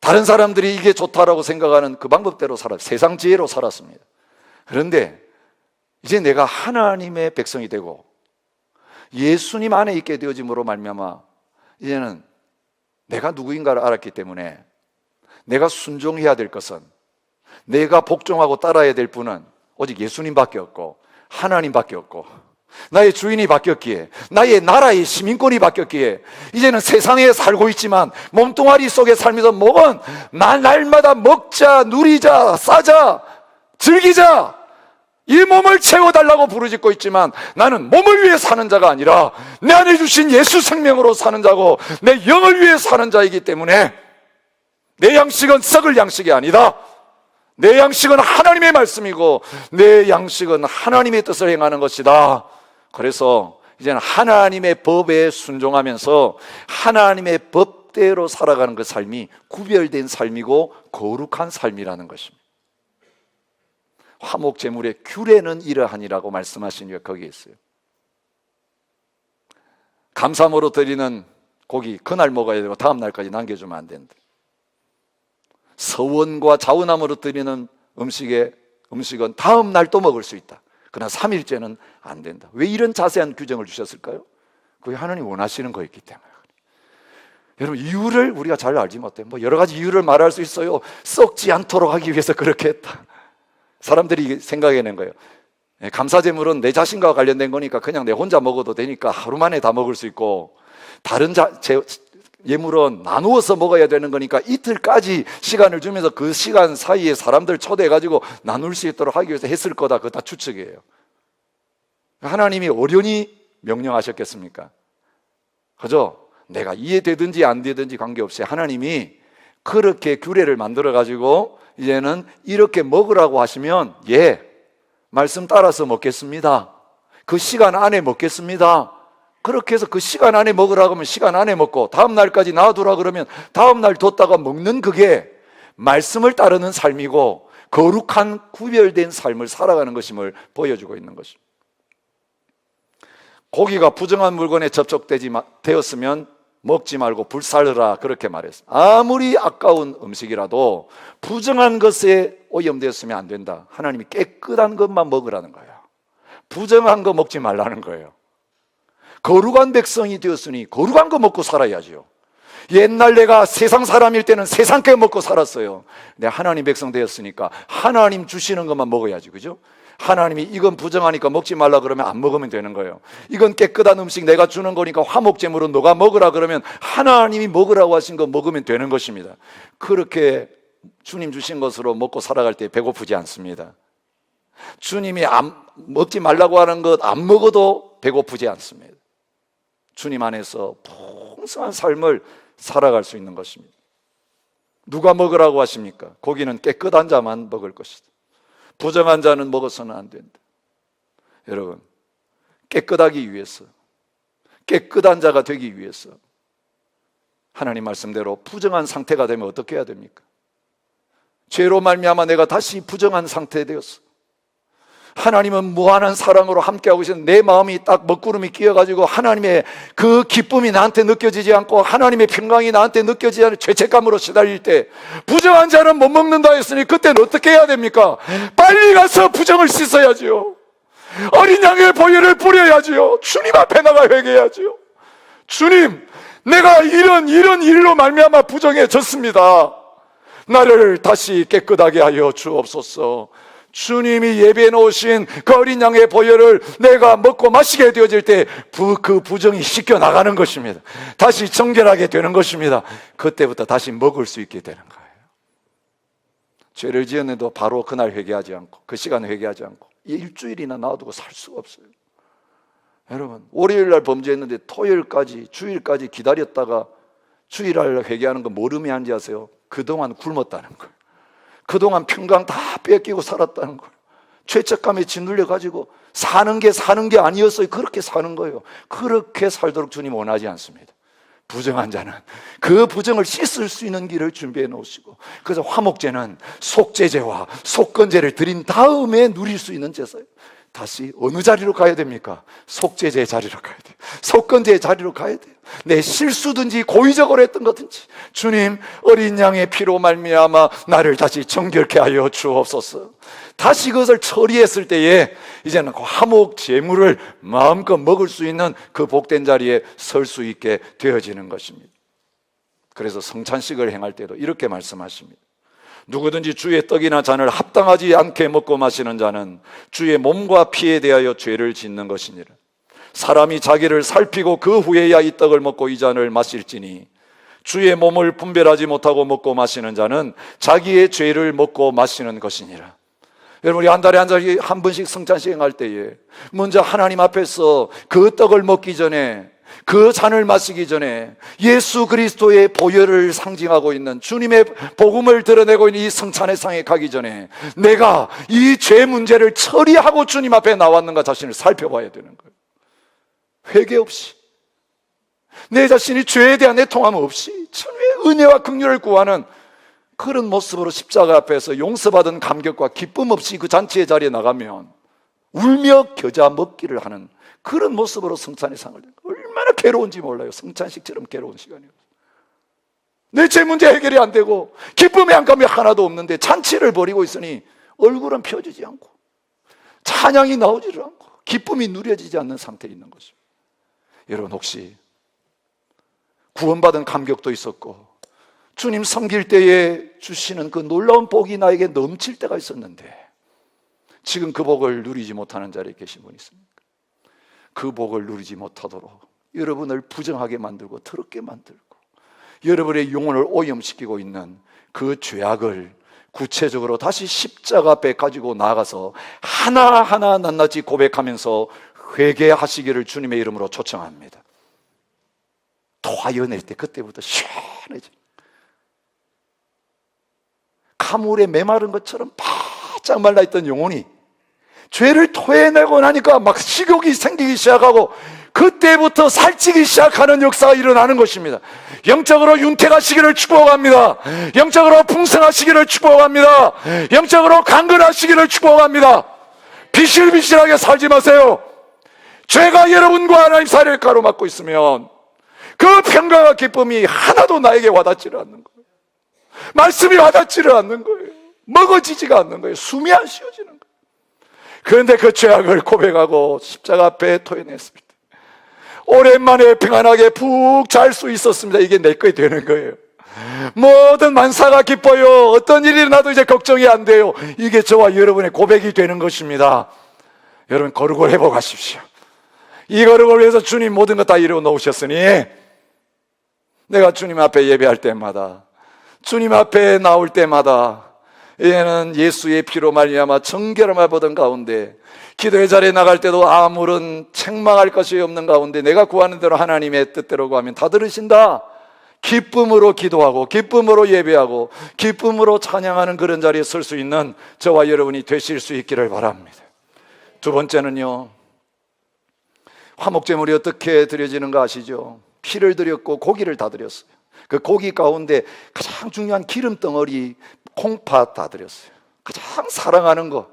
[SPEAKER 1] 다른 사람들이 이게 좋다라고 생각하는 그 방법대로 살았습니다. 세상 지혜로 살았습니다. 그런데 이제 내가 하나님의 백성이 되고 예수님 안에 있게 되어짐으로 말미암아 이제는 내가 누구인가를 알았기 때문에 내가 순종해야 될 것은, 내가 복종하고 따라야 될 분은 오직 예수님밖에 없고 하나님밖에 없고 나의 주인이 바뀌었기에, 나의 나라의 시민권이 바뀌었기에 이제는 세상에 살고 있지만 몸뚱아리 속에 살면서 먹은 날마다 먹자, 누리자, 싸자, 즐기자, 이 몸을 채워달라고 부르짖고 있지만 나는 몸을 위해 사는 자가 아니라 내 안에 주신 예수 생명으로 사는 자고 내 영을 위해 사는 자이기 때문에 내 양식은 썩을 양식이 아니다. 내 양식은 하나님의 말씀이고 내 양식은 하나님의 뜻을 행하는 것이다. 그래서 이제는 하나님의 법에 순종하면서 하나님의 법대로 살아가는 그 삶이 구별된 삶이고 거룩한 삶이라는 것입니다. 화목제물의 규례는 이러하니라고 말씀하신 게 거기에 있어요. 감사모로 드리는 고기 그날 먹어야 되고 다음 날까지 남겨주면 안 된다. 서원과 자우나무로 드리는 음식은 다음 날 또 먹을 수 있다. 그러나 3일째는 안 된다. 왜 이런 자세한 규정을 주셨을까요? 그게 하나님 원하시는 거였기 때문에. 여러분, 이유를 우리가 잘 알지 못해요. 여러 가지 이유를 말할 수 있어요. 썩지 않도록 하기 위해서 그렇게 했다. 사람들이 생각해낸 거예요. 감사제물은 내 자신과 관련된 거니까 그냥 내 혼자 먹어도 되니까 하루 만에 다 먹을 수 있고, 다른 예물은 나누어서 먹어야 되는 거니까 이틀까지 시간을 주면서 그 시간 사이에 사람들 초대해가지고 나눌 수 있도록 하기 위해서 했을 거다. 그거 다 추측이에요.
[SPEAKER 2] 하나님이 어련히 명령하셨겠습니까? 그죠? 내가 이해되든지 안 되든지 관계없이 하나님이 그렇게 규례를 만들어 가지고 이제는 이렇게 먹으라고 하시면 예, 말씀 따라서 먹겠습니다. 그 시간 안에 먹겠습니다. 그렇게 해서 그 시간 안에 먹으라고 하면 시간 안에 먹고, 다음 날까지 놔두라 그러면 다음 날 뒀다가 먹는, 그게 말씀을 따르는 삶이고 거룩한 구별된 삶을 살아가는 것임을 보여주고 있는 것입니다. 고기가 부정한 물건에 접촉되었으면 먹지 말고 불살르라, 그렇게 말했어요. 아무리 아까운 음식이라도 부정한 것에 오염되었으면 안 된다. 하나님이 깨끗한 것만 먹으라는 거예요. 부정한 거 먹지 말라는 거예요. 거룩한 백성이 되었으니 거룩한 거 먹고 살아야죠. 옛날 내가 세상 사람일 때는 세상 거 먹고 살았어요. 근데 하나님 백성 되었으니까 하나님 주시는 것만 먹어야지, 그죠? 하나님이 이건 부정하니까 먹지 말라 그러면 안 먹으면 되는 거예요. 이건 깨끗한 음식 내가 주는 거니까 화목제물로 너가 먹으라 그러면 하나님이 먹으라고 하신 거 먹으면 되는 것입니다. 그렇게 주님 주신 것으로 먹고 살아갈 때 배고프지 않습니다. 주님이 먹지 말라고 하는 것 안 먹어도 배고프지 않습니다. 주님 안에서 풍성한 삶을 살아갈 수 있는 것입니다. 누가 먹으라고 하십니까? 고기는 깨끗한 자만 먹을 것이다. 부정한 자는 먹어서는 안 된다. 여러분, 깨끗하기 위해서, 깨끗한 자가 되기 위해서 하나님 말씀대로 부정한 상태가 되면 어떻게 해야 됩니까? 죄로 말미암아 내가 다시 부정한 상태에 되었어. 하나님은 무한한 사랑으로 함께하고 계시는데 내 마음이 딱 먹구름이 끼어가지고 하나님의 그 기쁨이 나한테 느껴지지 않고 하나님의 평강이 나한테 느껴지지 않는 죄책감으로 시달릴 때, 부정한 자는 못 먹는다 했으니 그때는 어떻게 해야 됩니까? 빨리 가서 부정을 씻어야지요. 어린 양의 보혈을 뿌려야지요. 주님 앞에 나가 회개해야지요. 주님, 내가 이런 일로 말미암아 부정해졌습니다. 나를 다시 깨끗하게 하여 주옵소서. 주님이 예배해 놓으신 그 어린 양의 보혈을 내가 먹고 마시게 되어질 때 그 부정이 씻겨 나가는 것입니다. 다시 정결하게 되는 것입니다. 그때부터 다시 먹을 수 있게 되는 거예요. 죄를 지었는데도 바로 그날 회개하지 않고 그 시간에 회개하지 않고 일주일이나 놔두고 살 수가 없어요. 여러분, 월요일날 범죄했는데 토요일까지, 주일까지 기다렸다가 주일날 회개하는 거 뭘 의미하는지 아세요? 그동안 굶었다는 거예요. 그동안 평강 다 뺏기고 살았다는 거예요. 죄책감에 짓눌려가지고 사는 게 아니었어요. 그렇게 사는 거예요. 그렇게 살도록 주님 원하지 않습니다. 부정한 자는 그 부정을 씻을 수 있는 길을 준비해 놓으시고, 그래서 화목제는 속죄제와 속건제를 드린 다음에 누릴 수 있는 제사예요. 다시 어느 자리로 가야 됩니까? 속죄제의 자리로 가야 돼요. 속건제의 자리로 가야 돼요. 내 실수든지 고의적으로 했던 거든지 주님, 어린 양의 피로 말미암아 나를 다시 정결케 하여 주옵소서. 다시 그것을 처리했을 때에 이제는 그 화목 제물을 마음껏 먹을 수 있는 그 복된 자리에 설 수 있게 되어지는 것입니다. 그래서 성찬식을 행할 때도 이렇게 말씀하십니다. 누구든지 주의 떡이나 잔을 합당하지 않게 먹고 마시는 자는 주의 몸과 피에 대하여 죄를 짓는 것이니라. 사람이 자기를 살피고 그 후에야 이 떡을 먹고 이 잔을 마실지니 주의 몸을 분별하지 못하고 먹고 마시는 자는 자기의 죄를 먹고 마시는 것이니라. 여러분, 우리 한 달에 한 번씩 성찬식 행할 때에 먼저 하나님 앞에서 그 떡을 먹기 전에, 그 잔을 마시기 전에 예수 그리스도의 보혈을 상징하고 있는 주님의 복음을 드러내고 있는 이 성찬의 상에 가기 전에 내가 이 죄 문제를 처리하고 주님 앞에 나왔는가 자신을 살펴봐야 되는 거예요. 회개 없이, 내 자신이 죄에 대한 애통함 없이 천주의 은혜와 긍휼을 구하는 그런 모습으로 십자가 앞에서 용서받은 감격과 기쁨 없이 그 잔치의 자리에 나가면 울며 겨자 먹기를 하는 그런 모습으로 성찬의 상을, 얼마나 괴로운지 몰라요. 성찬식처럼 괴로운 시간이에요. 내 죄 문제 해결이 안 되고 기쁨의 안감이 하나도 없는데 잔치를 벌이고 있으니 얼굴은 펴지지 않고 찬양이 나오지를 않고 기쁨이 누려지지 않는 상태에 있는 것입니다. 여러분, 혹시 구원받은 감격도 있었고 주님 섬길 때에 주시는 그 놀라운 복이 나에게 넘칠 때가 있었는데 지금 그 복을 누리지 못하는 자리에 계신 분이 있습니까? 그 복을 누리지 못하도록 여러분을 부정하게 만들고 더럽게 만들고 여러분의 영혼을 오염시키고 있는 그 죄악을 구체적으로 다시 십자가 앞에 가지고 나가서 하나하나 낱낱이 고백하면서 회개하시기를 주님의 이름으로 초청합니다. 토하여 낼 때 그때부터 시원해져. 가물에 메마른 것처럼 바짝 말라있던 영혼이 죄를 토해내고 나니까 막 식욕이 생기기 시작하고 그때부터 살찌기 시작하는 역사가 일어나는 것입니다. 영적으로 윤택하시기를 축복합니다. 영적으로 풍성하시기를 축복합니다. 영적으로 강건하시기를 축복합니다. 비실비실하게 살지 마세요. 죄가 여러분과 하나님 사이를 가로막고 있으면 그 평강과 기쁨이 하나도 나에게 와닿지를 않는 거예요. 말씀이 와닿지를 않는 거예요. 먹어지지가 않는 거예요. 숨이 안 쉬어지는 거예요. 그런데 그 죄악을 고백하고 십자가 앞에 토해냈습니다. 오랜만에 평안하게 푹 잘 수 있었습니다. 이게 내 것이 되는 거예요. 모든 만사가 기뻐요. 어떤 일이 일어나도 이제 걱정이 안 돼요. 이게 저와 여러분의 고백이 되는 것입니다. 여러분 거룩을 회복하십시오. 이 거룩을 위해서 주님 모든 것 다 이루어 놓으셨으니 내가 주님 앞에 예배할 때마다, 주님 앞에 나올 때마다 얘는 예수의 피로 말미암아 정결함을 받은 가운데, 기도의 자리에 나갈 때도 아무런 책망할 것이 없는 가운데 내가 구하는 대로 하나님의 뜻대로 구하면 다 들으신다. 기쁨으로 기도하고 기쁨으로 예배하고 기쁨으로 찬양하는 그런 자리에 설 수 있는 저와 여러분이 되실 수 있기를 바랍니다. 두 번째는요, 화목제물이 어떻게 드려지는가 아시죠? 피를 드렸고 고기를 다 드렸어요. 그 고기 가운데 가장 중요한 기름 덩어리 콩팥 다 드렸어요. 가장 사랑하는 거,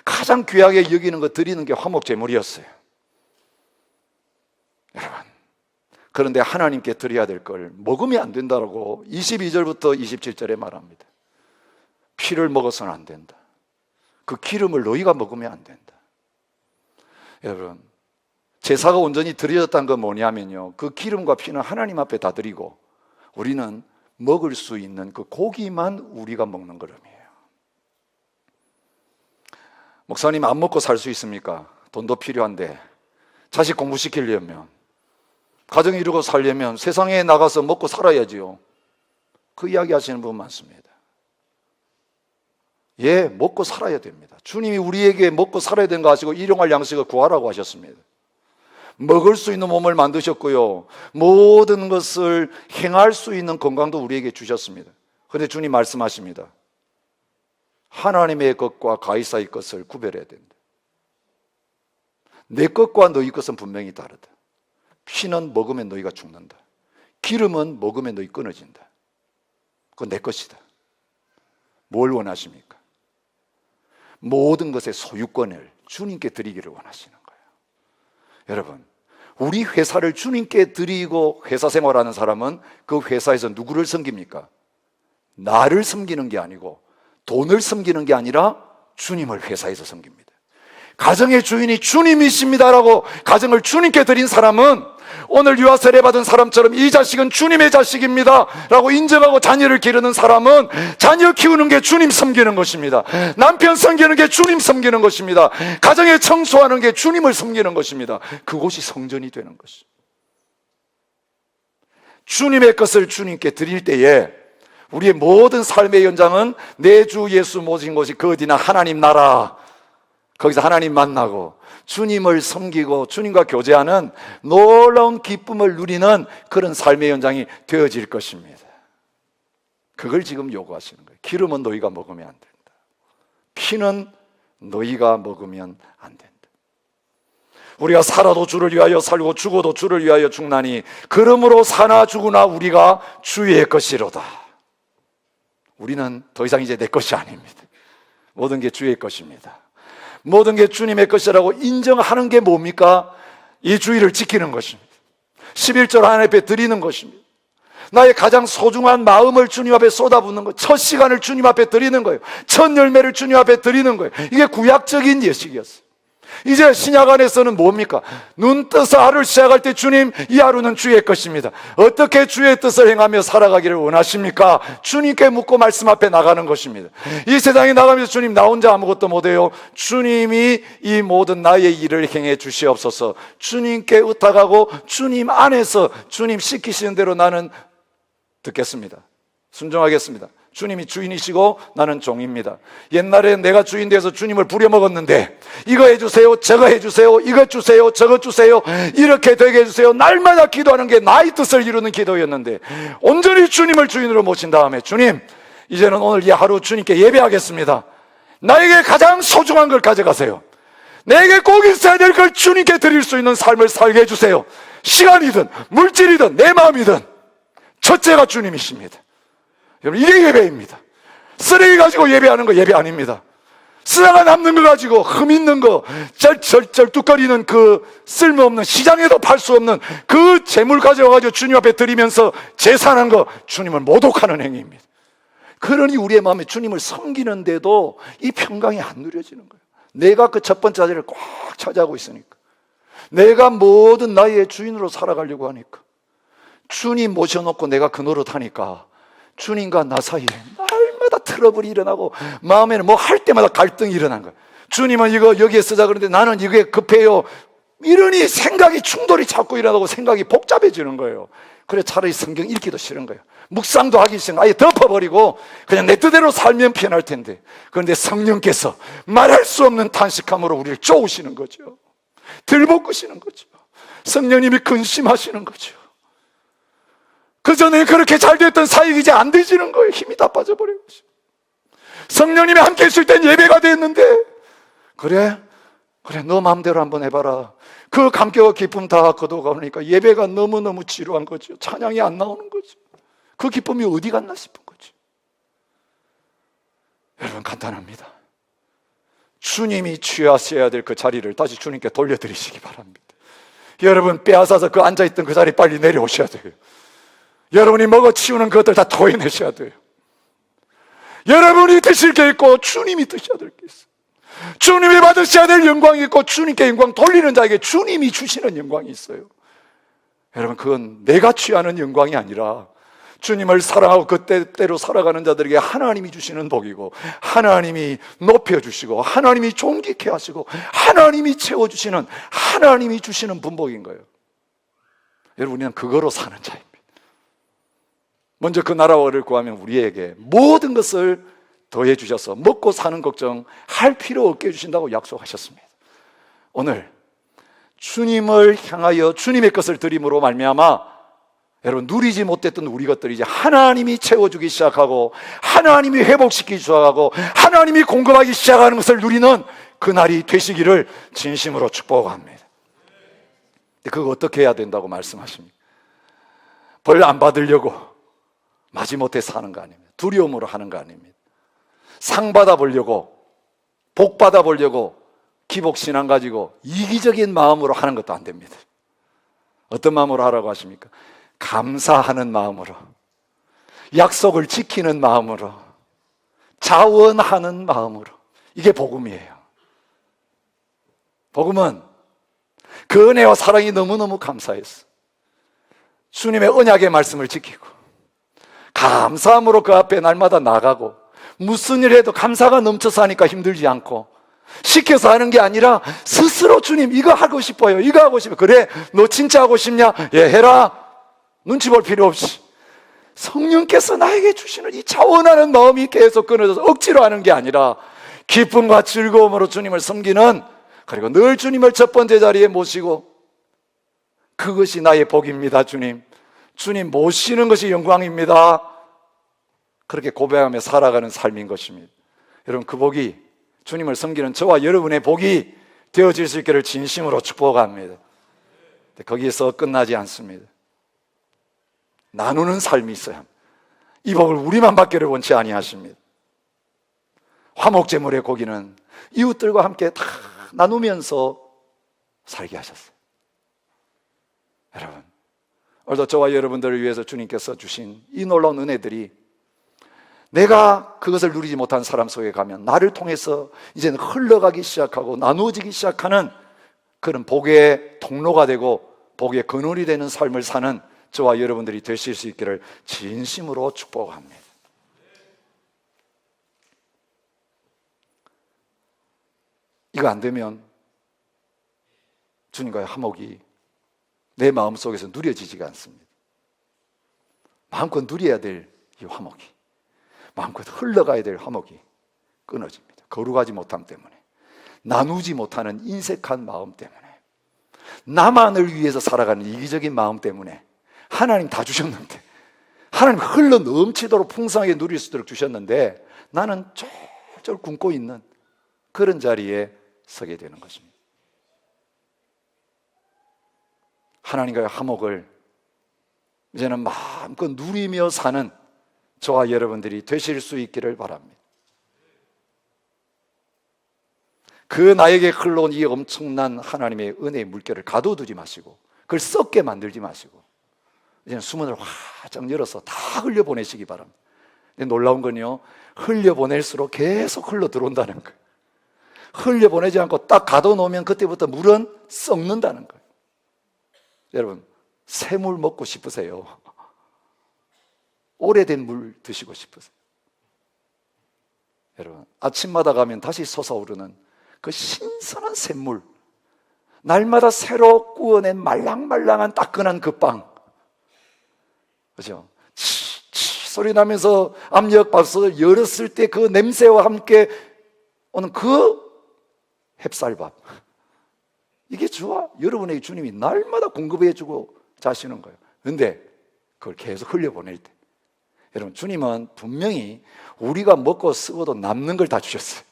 [SPEAKER 2] 가장 귀하게 여기는 거 드리는 게 화목제물이었어요. 여러분, 그런데 하나님께 드려야 될 걸 먹으면 안 된다고 22절부터 27절에 말합니다. 피를 먹어서는 안 된다. 그 기름을 너희가 먹으면 안 된다. 여러분, 제사가 온전히 드려졌다는 건 뭐냐면요, 그 기름과 피는 하나님 앞에 다 드리고 우리는 먹을 수 있는 그 고기만 우리가 먹는 걸음이에요. 목사님, 안 먹고 살 수 있습니까? 돈도 필요한데, 자식 공부시키려면, 가정 이루고 살려면 세상에 나가서 먹고 살아야지요. 그 이야기 하시는 분 많습니다. 예, 먹고 살아야 됩니다. 주님이 우리에게 먹고 살아야 되는 거 아시고 일용할 양식을 구하라고 하셨습니다. 먹을 수 있는 몸을 만드셨고요, 모든 것을 행할 수 있는 건강도 우리에게 주셨습니다. 그런데 주님 말씀하십니다. 하나님의 것과 가이사의 것을 구별해야 된다. 내 것과 너희 것은 분명히 다르다. 피는 먹으면 너희가 죽는다. 기름은 먹으면 너희 끊어진다. 그건 내 것이다. 뭘 원하십니까? 모든 것의 소유권을 주님께 드리기를 원하시는 거예요. 여러분, 우리 회사를 주님께 드리고 회사 생활하는 사람은 그 회사에서 누구를 섬깁니까? 나를 섬기는 게 아니고 돈을 섬기는 게 아니라 주님을 회사에서 섬깁니다. 가정의 주인이 주님이십니다라고 가정을 주님께 드린 사람은 오늘 유아 세례 받은 사람처럼 이 자식은 주님의 자식입니다 라고 인정하고 자녀를 기르는 사람은 자녀 키우는 게 주님 섬기는 것입니다. 남편 섬기는 게 주님 섬기는 것입니다. 가정에 청소하는 게 주님을 섬기는 것입니다. 그곳이 성전이 되는 것입니다. 주님의 것을 주님께 드릴 때에 우리의 모든 삶의 연장은 내 주 예수 모신 곳이 그 어디나 하나님 나라, 거기서 하나님 만나고 주님을 섬기고 주님과 교제하는 놀라운 기쁨을 누리는 그런 삶의 연장이 되어질 것입니다. 그걸 지금 요구하시는 거예요. 기름은 너희가 먹으면 안 된다. 피는 너희가 먹으면 안 된다. 우리가 살아도 주를 위하여 살고 죽어도 주를 위하여 죽나니 그러므로 사나 죽으나 우리가 주의 것이로다. 우리는 더 이상 이제 내 것이 아닙니다. 모든 게 주의 것입니다. 모든 게 주님의 것이라고 인정하는 게 뭡니까? 이 주의를 지키는 것입니다. 11절 하나님 앞에 드리는 것입니다. 나의 가장 소중한 마음을 주님 앞에 쏟아붓는 것, 첫 시간을 주님 앞에 드리는 거예요. 첫 열매를 주님 앞에 드리는 거예요. 이게 구약적인 예식이었어요. 이제 신약 안에서는 뭡니까? 눈 떠서 하루를 시작할 때 주님, 이 하루는 주의 것입니다. 어떻게 주의 뜻을 행하며 살아가기를 원하십니까? 주님께 묻고 말씀 앞에 나가는 것입니다. 이 세상에 나가면서 주님, 나 혼자 아무것도 못해요. 주님이 이 모든 나의 일을 행해 주시옵소서. 주님께 의탁하고 주님 안에서 주님 시키시는 대로 나는 듣겠습니다. 순종하겠습니다. 주님이 주인이시고 나는 종입니다. 옛날에 내가 주인 돼서 주님을 부려먹었는데 이거 해주세요, 저거 해주세요, 이거 주세요, 저거 주세요, 이렇게 되게 해주세요. 날마다 기도하는 게 나의 뜻을 이루는 기도였는데 온전히 주님을 주인으로 모신 다음에 주님, 이제는 오늘 이 하루 주님께 예배하겠습니다. 나에게 가장 소중한 걸 가져가세요. 내게 꼭 있어야 될 걸 주님께 드릴 수 있는 삶을 살게 해주세요. 시간이든 물질이든 내 마음이든 첫째가 주님이십니다. 여러분, 이게 예배입니다. 쓰레기 가지고 예배하는 거 예배 아닙니다. 쓰다가 남는 거 가지고 흠 있는 거, 쩔뚝거리는 그 쓸모없는, 시장에도 팔 수 없는 그 재물 가져와가지고 주님 앞에 드리면서 제사하는 거 주님을 모독하는 행위입니다. 그러니 우리의 마음에 주님을 섬기는데도 이 평강이 안 누려지는 거예요. 내가 그 첫 번째 자리를 꽉 차지하고 있으니까, 내가 모든 나의 주인으로 살아가려고 하니까, 주님 모셔놓고 내가 그 노릇하니까 주님과 나 사이에 날마다 트러블이 일어나고 마음에는 뭐 할 때마다 갈등이 일어난 거예요. 주님은 이거 여기에 쓰자 그러는데 나는 이게 급해요. 이러니 생각이 충돌이 자꾸 일어나고 생각이 복잡해지는 거예요. 그래 차라리 성경 읽기도 싫은 거예요. 묵상도 하기 싫은 거예요. 아예 덮어버리고 그냥 내 뜻대로 살면 편할 텐데, 그런데 성령께서 말할 수 없는 탄식함으로 우리를 쪼으시는 거죠. 들볶으시는 거죠. 성령님이 근심하시는 거죠. 그전에 그렇게 잘 됐던 사역이 이제 안 되지는 거예요. 힘이 다 빠져버린 거죠. 성령님이 함께 있을 땐 예배가 됐는데, 그래 너 마음대로 한번 해봐라. 그 감격과 기쁨 다 거둬가니까 예배가 너무너무 지루한 거죠. 찬양이 안 나오는 거죠. 그 기쁨이 어디 갔나 싶은 거죠. 여러분, 간단합니다. 주님이 취하셔야 될 그 자리를 다시 주님께 돌려드리시기 바랍니다. 여러분, 빼앗아서 그 앉아있던 그 자리 빨리 내려오셔야 돼요. 여러분이 먹어치우는 것들 다 토해내셔야 돼요. 여러분이 드실 게 있고 주님이 드셔야 될 게 있어요. 주님이 받으셔야 될 영광이 있고 주님께 영광 돌리는 자에게 주님이 주시는 영광이 있어요. 여러분, 그건 내가 취하는 영광이 아니라 주님을 사랑하고 그 때대로 살아가는 자들에게 하나님이 주시는 복이고, 하나님이 높여주시고 하나님이 존귀케 하시고 하나님이 채워주시는, 하나님이 주시는 분복인 거예요. 여러분, 우리는 그거로 사는 자입니다. 먼저 그 나라를 구하면 우리에게 모든 것을 더해 주셔서 먹고 사는 걱정 할 필요 없게 해주신다고 약속하셨습니다. 오늘 주님을 향하여 주님의 것을 드림으로 말미암아 여러분, 누리지 못했던 우리 것들이 이제 하나님이 채워주기 시작하고 하나님이 회복시키기 시작하고 하나님이 공급하기 시작하는 것을 누리는 그날이 되시기를 진심으로 축복합니다. 그거 어떻게 해야 된다고 말씀하십니까? 벌 안 받으려고 마지못해 사는 거 아닙니다. 두려움으로 하는 거 아닙니다. 상 받아보려고, 복 받아보려고 기복신앙 가지고 이기적인 마음으로 하는 것도 안 됩니다. 어떤 마음으로 하라고 하십니까? 감사하는 마음으로, 약속을 지키는 마음으로, 자원하는 마음으로. 이게 복음이에요. 복음은 그 은혜와 사랑이 너무너무 감사했어. 주님의 언약의 말씀을 지키고 감사함으로 그 앞에 날마다 나가고, 무슨 일 해도 감사가 넘쳐서 하니까 힘들지 않고, 시켜서 하는 게 아니라 스스로 주님 이거 하고 싶어요, 이거 하고 싶어요. 그래, 너 진짜 하고 싶냐? 예, 해라. 눈치 볼 필요 없이 성령께서 나에게 주시는 이 자원하는 마음이 계속 끊어져서 억지로 하는 게 아니라 기쁨과 즐거움으로 주님을 섬기는, 그리고 늘 주님을 첫 번째 자리에 모시고, 그것이 나의 복입니다. 주님 모시는 것이 영광입니다. 그렇게 고백하며 살아가는 삶인 것입니다. 여러분, 그 복이, 주님을 섬기는 저와 여러분의 복이 되어질 수 있기를 진심으로 축복합니다. 거기에서 끝나지 않습니다. 나누는 삶이 있어야 합니다. 이 복을 우리만 받기를 원치 아니하십니다. 화목제물의 고기는 이웃들과 함께 다 나누면서 살게 하셨어요. 여러분, 오늘도 저와 여러분들을 위해서 주님께서 주신 이 놀라운 은혜들이, 내가 그것을 누리지 못한 사람 속에 가면 나를 통해서 이제는 흘러가기 시작하고 나누어지기 시작하는 그런 복의 통로가 되고 복의 근원이 되는 삶을 사는 저와 여러분들이 되실 수 있기를 진심으로 축복합니다. 이거 안 되면 주님과의 화목이 내 마음속에서 누려지지가 않습니다. 마음껏 누려야 될 이 화목이, 마음껏 흘러가야 될 화목이 끊어집니다. 거룩하지 못함 때문에, 나누지 못하는 인색한 마음 때문에, 나만을 위해서 살아가는 이기적인 마음 때문에. 하나님 다 주셨는데, 하나님 흘러 넘치도록 풍성하게 누릴 수 있도록 주셨는데 나는 쫄쫄 굶고 있는 그런 자리에 서게 되는 것입니다. 하나님과의 화목을 이제는 마음껏 누리며 사는 저와 여러분들이 되실 수 있기를 바랍니다. 그 나에게 흘러온 이 엄청난 하나님의 은혜의 물결을 가둬두지 마시고, 그걸 썩게 만들지 마시고, 이제는 수문을 활짝 열어서 다 흘려보내시기 바랍니다. 근데 놀라운 건요, 흘려보낼수록 계속 흘러 들어온다는 거예요. 흘려보내지 않고 딱 가둬놓으면 그때부터 물은 썩는다는 거예요. 여러분, 새물 먹고 싶으세요? 오래된 물 드시고 싶으세요? 여러분, 아침마다 가면 다시 솟아오르는 그 신선한 샘물, 날마다 새로 구워낸 말랑말랑한 따끈한 그 빵, 그죠? 치 소리 나면서 압력밥솥을 열었을 때 그 냄새와 함께 오는 그 햅쌀밥, 이게 주와 여러분에게 주님이 날마다 공급해 주고 자시는 거예요. 그런데 그걸 계속 흘려보낼 때, 여러분, 주님은 분명히 우리가 먹고 쓰고도 남는 걸 다 주셨어요.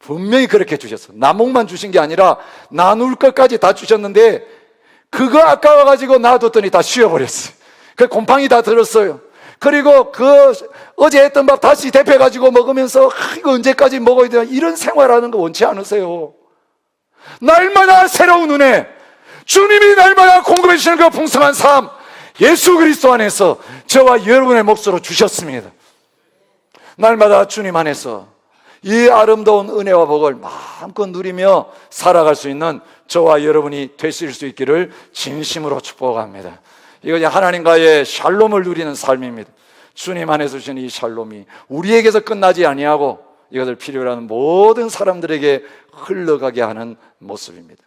[SPEAKER 2] 분명히 그렇게 주셨어요. 나목만 주신 게 아니라 나눌 것까지 다 주셨는데, 그거 아까워가지고 놔뒀더니 다 쉬어버렸어요. 그 곰팡이 다 들었어요. 그리고 그 어제 했던 밥 다시 데펴가지고 먹으면서 이거 언제까지 먹어야 되나, 이런 생활하는 거 원치 않으세요? 날마다 새로운 은혜, 주님이 날마다 공급해 주시는 그 풍성한 삶, 예수 그리스도 안에서 저와 여러분의 몫으로 주셨습니다. 날마다 주님 안에서 이 아름다운 은혜와 복을 마음껏 누리며 살아갈 수 있는 저와 여러분이 되실 수 있기를 진심으로 축복합니다. 이것이 하나님과의 샬롬을 누리는 삶입니다. 주님 안에서 주신 이 샬롬이 우리에게서 끝나지 아니하고 이것을 필요로 하는 모든 사람들에게 흘러가게 하는 모습입니다.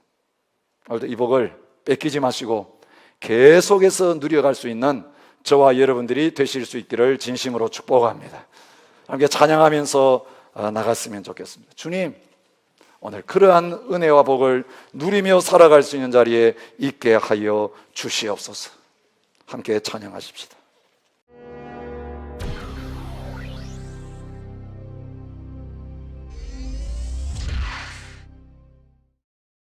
[SPEAKER 2] 오늘도 이 복을 뺏기지 마시고 계속해서 누려갈 수 있는 저와 여러분들이 되실 수 있기를 진심으로 축복합니다. 함께 찬양하면서 나갔으면 좋겠습니다. 주님, 오늘 그러한 은혜와 복을 누리며 살아갈 수 있는 자리에 있게 하여 주시옵소서. 함께 찬양하십시다.